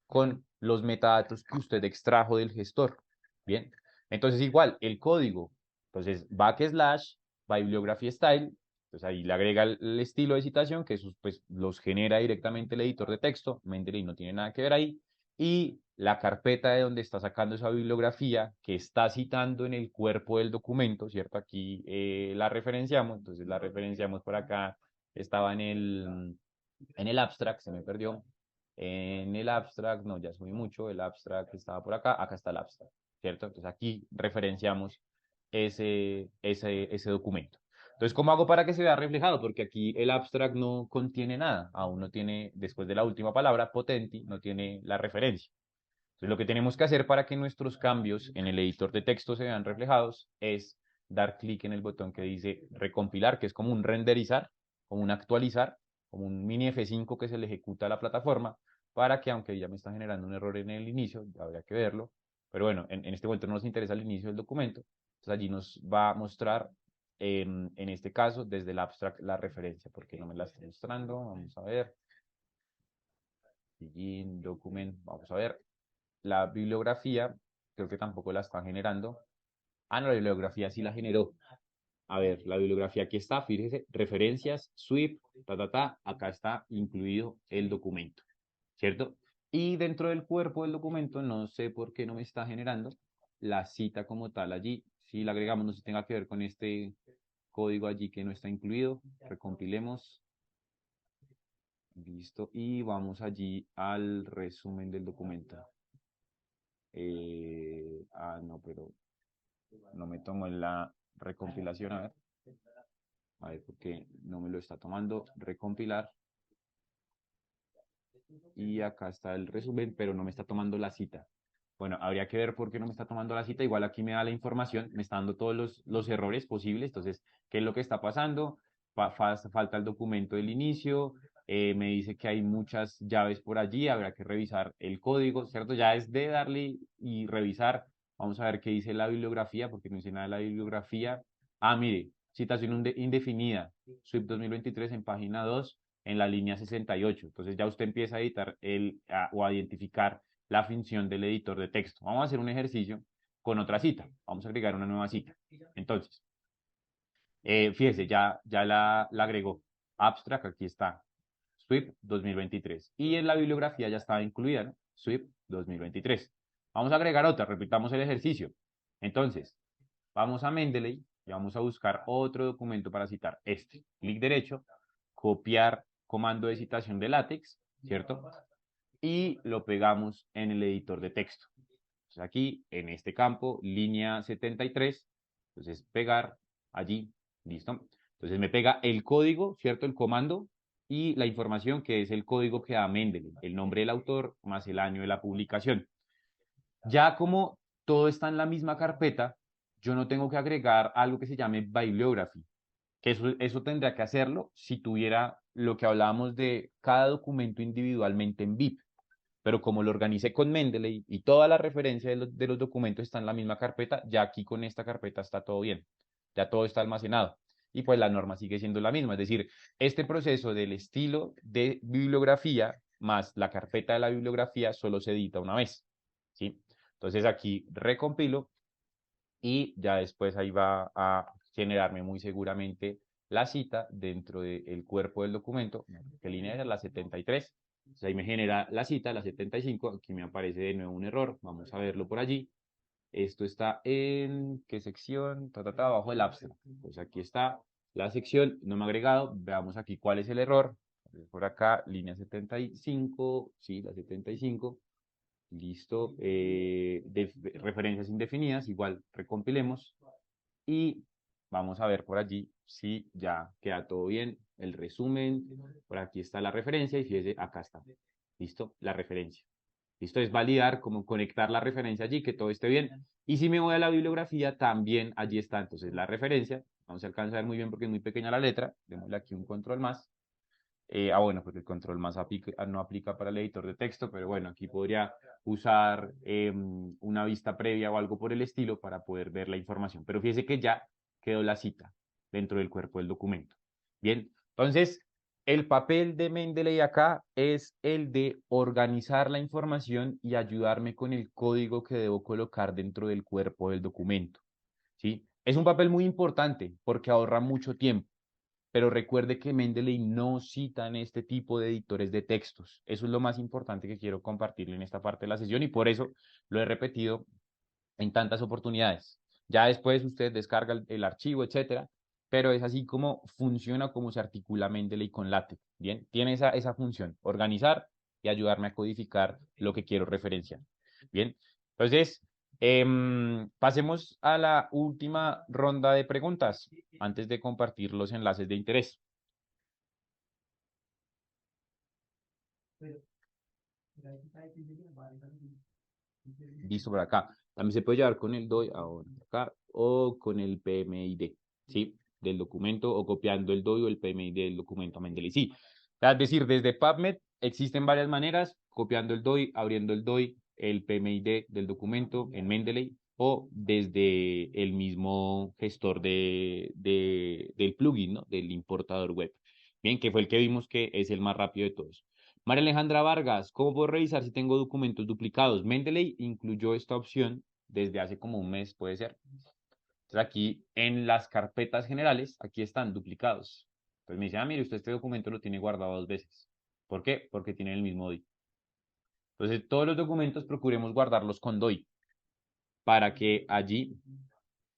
S1: con los metadatos que usted extrajo del gestor. Bien. Entonces igual, el código. Entonces backslash bibliography style. Entonces ahí le agrega el estilo de citación, que esos pues los genera directamente el editor de texto. Mendeley no tiene nada que ver ahí. Y la carpeta de donde está sacando esa bibliografía que está citando en el cuerpo del documento, ¿cierto? Aquí la referenciamos, entonces la referenciamos por acá, estaba en el abstract, se me perdió. En el abstract, no, ya subí mucho, el abstract estaba por acá está el abstract, ¿cierto? Entonces aquí referenciamos ese documento. Entonces, ¿cómo hago para que se vea reflejado? Porque aquí el abstract no contiene nada, aún no tiene, después de la última palabra, potenti, no tiene la referencia. Entonces, lo que tenemos que hacer para que nuestros cambios en el editor de texto se vean reflejados es dar clic en el botón que dice recompilar, que es como un renderizar, como un actualizar, como un mini F5 que se le ejecuta a la plataforma, para que, aunque ya me está generando un error en el inicio, ya habría que verlo, pero bueno, en este momento no nos interesa el inicio del documento, entonces allí nos va a mostrar, en este caso, desde el abstract la referencia, porque no me la está mostrando, vamos a ver, begin document, vamos a ver, la bibliografía, creo que tampoco la están generando. Ah, no, la bibliografía sí la generó. A ver, la bibliografía aquí está, fíjese, referencias, sweep, acá está incluido el documento, ¿cierto? Y dentro del cuerpo del documento, no sé por qué no me está generando la cita como tal allí. Si la agregamos, no sé si tenga que ver con este código allí que no está incluido. Recompilemos. Listo. Y vamos allí al resumen del documento. No, pero no me tomo la recompilación, a ver por qué no me lo está tomando, recompilar, y acá está el resumen, pero no me está tomando la cita. Bueno, habría que ver por qué no me está tomando la cita, igual aquí me da la información, me está dando todos los errores posibles, entonces, ¿qué es lo que está pasando? Falta el documento del inicio, me dice que hay muchas llaves por allí, habrá que revisar el código, ¿cierto? Ya es de darle y revisar. Vamos a ver qué dice la bibliografía, porque no dice nada de la bibliografía. Ah, mire, citación indefinida, SWIFT 2023 en página 2 en la línea 68. Entonces ya usted empieza a editar o a identificar la función del editor de texto. Vamos a hacer un ejercicio con otra cita. Vamos a agregar una nueva cita. Entonces, fíjese, ya la agregó. Abstract, aquí está. SWIFT 2023. Y en la bibliografía ya estaba incluida, ¿no? SWIFT 2023. Vamos a agregar otra, repitamos el ejercicio. Entonces, vamos a Mendeley y vamos a buscar otro documento para citar este. Clic derecho, copiar comando de citación de látex, ¿cierto? Y lo pegamos en el editor de texto. Entonces aquí, en este campo, línea 73, entonces pegar allí, listo. Entonces me pega el código, ¿cierto? El comando y la información que es el código que da Mendeley, el nombre del autor más el año de la publicación. Ya como todo está en la misma carpeta, yo no tengo que agregar algo que se llame bibliography, que eso tendría que hacerlo si tuviera lo que hablábamos de cada documento individualmente en BIP. Pero como lo organicé con Mendeley y toda la referencia de los documentos está en la misma carpeta, ya aquí con esta carpeta está todo bien, ya todo está almacenado. Y pues la norma sigue siendo la misma, es decir, este proceso del estilo de bibliografía más la carpeta de la bibliografía solo se edita una vez, ¿sí? Entonces aquí recompilo y ya después ahí va a generarme muy seguramente la cita dentro del cuerpo del documento, que línea era la 73. Entonces ahí me genera la cita, la 75. Aquí me aparece de nuevo un error, vamos a verlo por allí. Esto está en, ¿qué sección? Abajo del abstract. Pues aquí está la sección, no me ha agregado, veamos aquí cuál es el error. Por acá, línea 75, sí, la 75. Listo. Referencias indefinidas, igual recompilemos y vamos a ver por allí si ya queda todo bien. El resumen, por aquí está la referencia y fíjese, acá está. Listo, la referencia. Listo, es validar, como conectar la referencia allí, que todo esté bien. Y si me voy a la bibliografía, también allí está entonces la referencia. Vamos a alcanzar muy bien porque es muy pequeña la letra. Démosle aquí un control más. Bueno, porque el control más no aplica para el editor de texto, pero bueno, aquí podría usar una vista previa o algo por el estilo para poder ver la información. Pero fíjese que ya quedó la cita dentro del cuerpo del documento. Bien, entonces el papel de Mendeley acá es el de organizar la información y ayudarme con el código que debo colocar dentro del cuerpo del documento. ¿Sí? Es un papel muy importante porque ahorra mucho tiempo, pero recuerde que Mendeley no cita en este tipo de editores de textos. Eso es lo más importante que quiero compartirle en esta parte de la sesión y por eso lo he repetido en tantas oportunidades. Ya después usted descarga el archivo, etcétera, pero es así como funciona, como se articula Mendeley con LaTeX. Bien, tiene esa función, organizar y ayudarme a codificar lo que quiero referenciar. Bien, entonces, Pasemos a la última ronda de preguntas antes de compartir los enlaces de interés. Listo por acá. También se puede llevar con el DOI ahora acá o con el PMID, ¿sí? Del documento o copiando el DOI o el PMID del documento a Mendeley. Sí, es decir, desde PubMed existen varias maneras, copiando el DOI, abriendo el DOI, el PMID del documento en Mendeley o desde el mismo gestor del plugin, ¿no? Del importador web. Bien, que fue el que vimos que es el más rápido de todos. María Alejandra Vargas, ¿cómo puedo revisar si tengo documentos duplicados? Mendeley incluyó esta opción desde hace como un mes, puede ser. Entonces aquí en las carpetas generales, aquí están duplicados. Entonces me dice, ah, mire, usted este documento lo tiene guardado 2 veces. ¿Por qué? Porque tiene el mismo DOI. Entonces todos los documentos procuremos guardarlos con DOI para que allí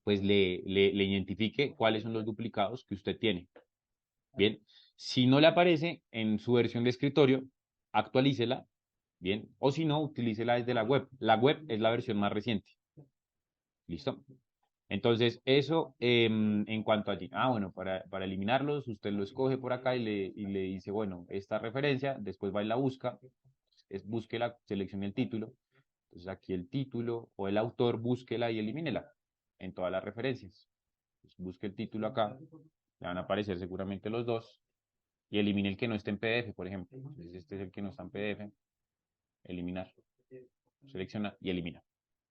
S1: pues le identifique cuáles son los duplicados que usted tiene. Bien, si no le aparece en su versión de escritorio, actualícela. Bien, o si no, utilícela desde la web. La web es la versión más reciente. ¿Listo? Entonces, eso en cuanto allí. Ah, bueno, para eliminarlos, usted lo escoge por acá y le dice, bueno, esta referencia, después va y la busca, búsquela, seleccione el título. Entonces, aquí el título o el autor, búsquela y elimínela en todas las referencias. Entonces, busque el título acá, le van a aparecer seguramente los dos y elimine el que no esté en PDF, por ejemplo. Entonces, este es el que no está en PDF, eliminar. Selecciona y elimina.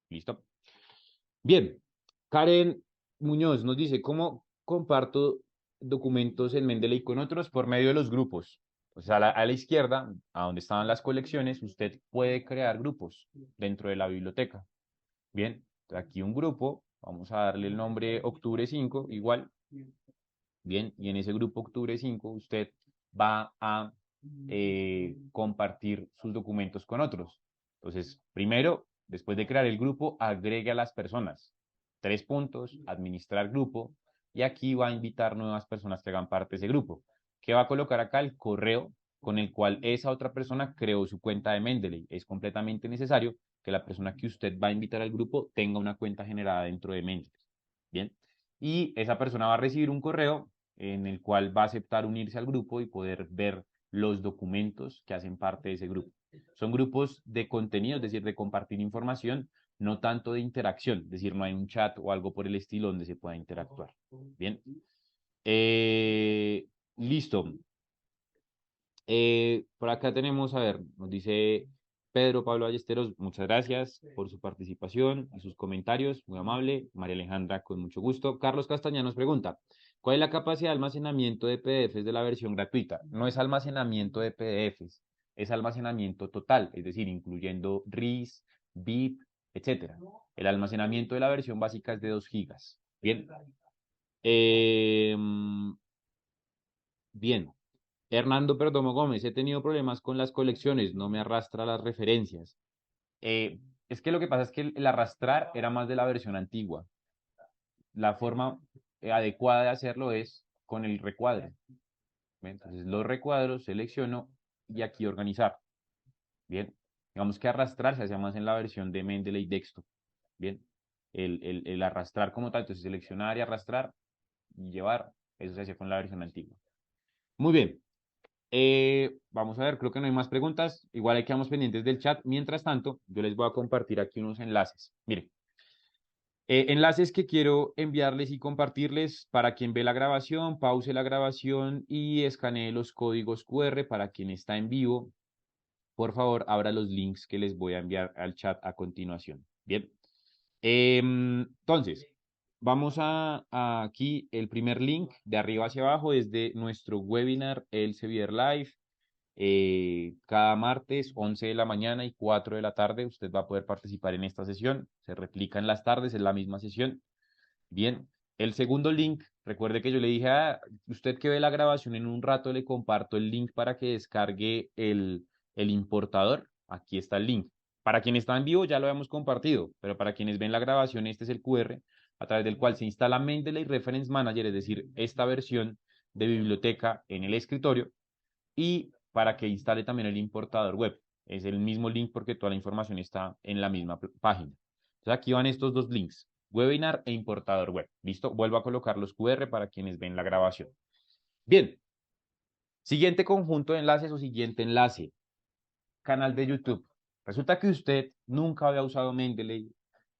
S1: ¿Listo? Bien, Karen Muñoz nos dice, ¿cómo comparto documentos en Mendeley con otros? Por medio de los grupos. O sea, a la izquierda, a donde estaban las colecciones, usted puede crear grupos dentro de la biblioteca. Bien, aquí un grupo, vamos a darle el nombre Octubre 5, igual. Bien, y en ese grupo Octubre 5 usted va a compartir sus documentos con otros. Entonces, primero, después de crear el grupo, agregue a las personas. 3 puntos, administrar grupo, y aquí va a invitar nuevas personas que hagan parte de ese grupo. ¿Qué va a colocar acá? El correo con el cual esa otra persona creó su cuenta de Mendeley. Es completamente necesario que la persona que usted va a invitar al grupo tenga una cuenta generada dentro de Mendeley. Bien, y esa persona va a recibir un correo en el cual va a aceptar unirse al grupo y poder ver los documentos que hacen parte de ese grupo. Son grupos de contenido, es decir, de compartir información, no tanto de interacción, es decir, no hay un chat o algo por el estilo donde se pueda interactuar. Bien. Listo. Por acá tenemos, a ver, nos dice Pedro Pablo Ballesteros, muchas gracias por su participación y sus comentarios, muy amable. María Alejandra, con mucho gusto. Carlos Castaña nos pregunta, ¿cuál es la capacidad de almacenamiento de PDFs de la versión gratuita? No es almacenamiento de PDFs, es almacenamiento total, es decir, incluyendo RIS, BIP, etcétera. El almacenamiento de la versión básica es de 2 gigas. Bien. Bien. Hernando Perdomo Gómez, he tenido problemas con las colecciones, no me arrastra las referencias. Es que lo que pasa es que el arrastrar era más de la versión antigua. La forma adecuada de hacerlo es con el recuadro. ¿Bien? Entonces los recuadros selecciono y aquí organizar. Bien, digamos que arrastrar se hace más en la versión de Mendeley Desktop. Bien, el arrastrar como tal, entonces seleccionar y arrastrar y llevar, eso se hace con la versión antigua. Muy bien. Vamos a ver, creo que no hay más preguntas. Igual hay quedamos pendientes del chat. Mientras tanto, yo les voy a compartir aquí unos enlaces. Miren, enlaces que quiero enviarles y compartirles para quien ve la grabación, pause la grabación y escanee los códigos QR para quien está en vivo. Por favor, abra los links que les voy a enviar al chat a continuación. Bien. Entonces, vamos a aquí el primer link de arriba hacia abajo desde nuestro webinar Elsevier Live. Cada martes, 11 de la mañana y 4 de la tarde, usted va a poder participar en esta sesión. Se replica en las tardes, en la misma sesión. Bien, el segundo link, recuerde que yo le dije a usted que ve la grabación en un rato, le comparto el link para que descargue el importador. Aquí está el link. Para quien está en vivo ya lo habíamos compartido, pero para quienes ven la grabación, este es el QR a través del cual se instala Mendeley Reference Manager, es decir, esta versión de biblioteca en el escritorio y para que instale también el importador web. Es el mismo link porque toda la información está en la misma página. Entonces aquí van estos dos links, webinar e importador web. ¿Listo? Vuelvo a colocar los QR para quienes ven la grabación. Bien, siguiente conjunto de enlaces o siguiente enlace, canal de YouTube. Resulta que usted nunca había usado Mendeley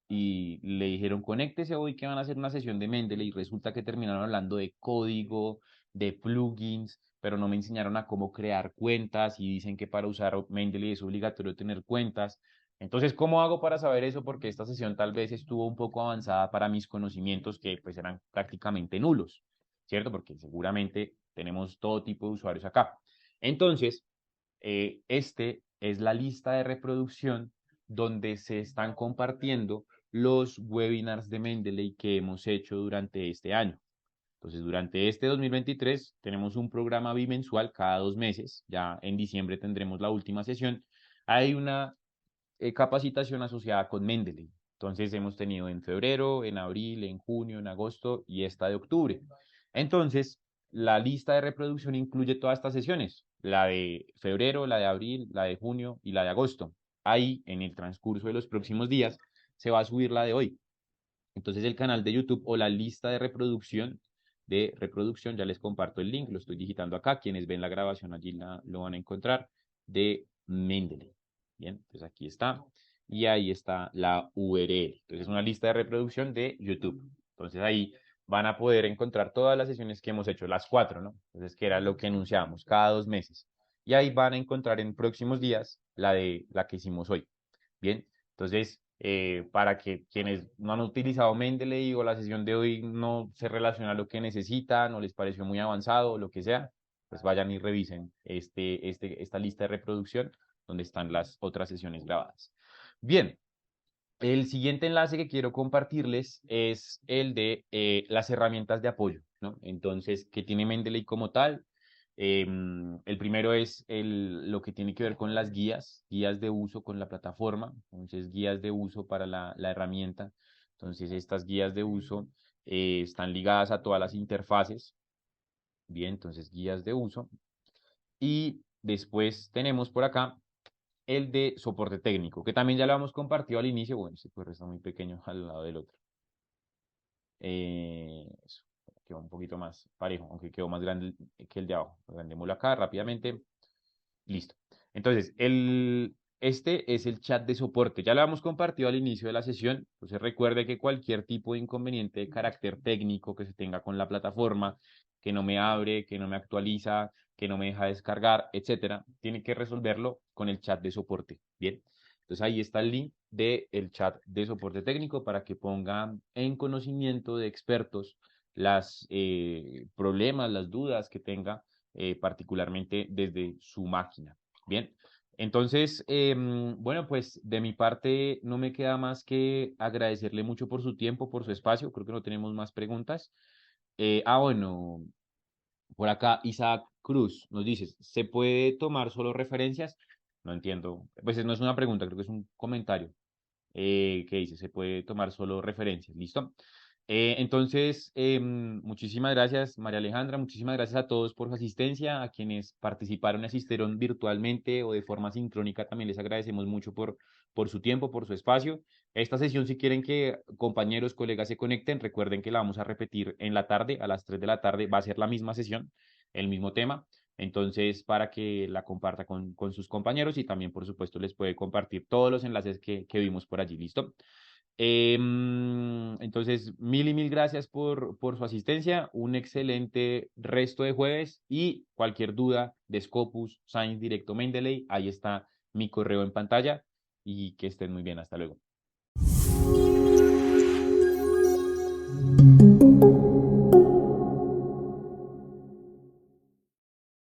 S1: y le dijeron, conéctese hoy que van a hacer una sesión de Mendeley y resulta que terminaron hablando de código, de plugins, pero no me enseñaron a cómo crear cuentas y dicen que para usar Mendeley es obligatorio tener cuentas. Entonces, ¿cómo hago para saber eso? Porque esta sesión tal vez estuvo un poco avanzada para mis conocimientos que pues eran prácticamente nulos, ¿cierto? Porque seguramente tenemos todo tipo de usuarios acá. Entonces, este es la lista de reproducción donde se están compartiendo los webinars de Mendeley que hemos hecho durante este año. Entonces, durante este 2023 tenemos un programa bimensual cada 2 meses. Ya en diciembre tendremos la última sesión. Hay una capacitación asociada con Mendeley. Entonces, hemos tenido en febrero, en abril, en junio, en agosto y esta de octubre. Entonces, la lista de reproducción incluye todas estas sesiones, la de febrero, la de abril, la de junio y la de agosto. Ahí, en el transcurso de los próximos días, se va a subir la de hoy. Entonces, el canal de YouTube o la lista de reproducción, ya les comparto el link, lo estoy digitando acá. Quienes ven la grabación allí lo van a encontrar, de Mendeley. Bien, entonces aquí está. Y ahí está la URL. Entonces, es una lista de reproducción de YouTube. Entonces, ahí van a poder encontrar todas las sesiones que hemos hecho, las 4, ¿no? Entonces, que era lo que anunciábamos, cada 2 meses. Y ahí van a encontrar en próximos días la que hicimos hoy. Bien, entonces, para que quienes no han utilizado Mendeley o la sesión de hoy no se relaciona a lo que necesitan o les pareció muy avanzado o lo que sea, pues vayan y revisen esta lista de reproducción donde están las otras sesiones grabadas. Bien, el siguiente enlace que quiero compartirles es el de las herramientas de apoyo, ¿no? Entonces, ¿qué tiene Mendeley como tal? El primero es lo que tiene que ver con las guías de uso con la plataforma, entonces guías de uso para la herramienta. Entonces, estas guías de uso están ligadas a todas las interfaces. Bien, entonces guías de uso. Y después tenemos por acá el de soporte técnico, que también ya lo hemos compartido al inicio. Bueno, este QR está muy pequeño al lado del otro. Eso, quedó un poquito más parejo, aunque quedó más grande que el de abajo. Agrandémoslo acá rápidamente. Listo. Entonces, este es el chat de soporte. Ya lo hemos compartido al inicio de la sesión. Entonces, recuerde que cualquier tipo de inconveniente de carácter técnico que se tenga con la plataforma, que no me abre, que no me actualiza, que no me deja descargar, etcétera, tiene que resolverlo con el chat de soporte. Bien. Entonces, ahí está el link del chat de soporte técnico para que pongan en conocimiento de expertos las problemas, las dudas que tenga particularmente desde su máquina. Bien, entonces, bueno, pues de mi parte no me queda más que agradecerle mucho por su tiempo, por su espacio. Creo que no tenemos más preguntas. Bueno, por acá Isaac Cruz nos dice, ¿se puede tomar solo referencias? No entiendo. Pues no es una pregunta, creo que es un comentario que dice, se puede tomar solo referencias. ¿Listo? Entonces, muchísimas gracias, María Alejandra, muchísimas gracias a todos por su asistencia, a quienes participaron y asistieron virtualmente o de forma sincrónica, también les agradecemos mucho por su tiempo, por su espacio. Esta sesión, si quieren que compañeros, colegas se conecten, recuerden que la vamos a repetir en la tarde, a las 3 de la tarde, va a ser la misma sesión, el mismo tema. Entonces, para que la comparta con sus compañeros y también, por supuesto, les puede compartir todos los enlaces que vimos por allí. ¿Listo? Entonces, mil y mil gracias por su asistencia. Un excelente resto de jueves y cualquier duda de Scopus, Science Directo Mendeley, ahí está mi correo en pantalla y que estén muy bien. Hasta luego.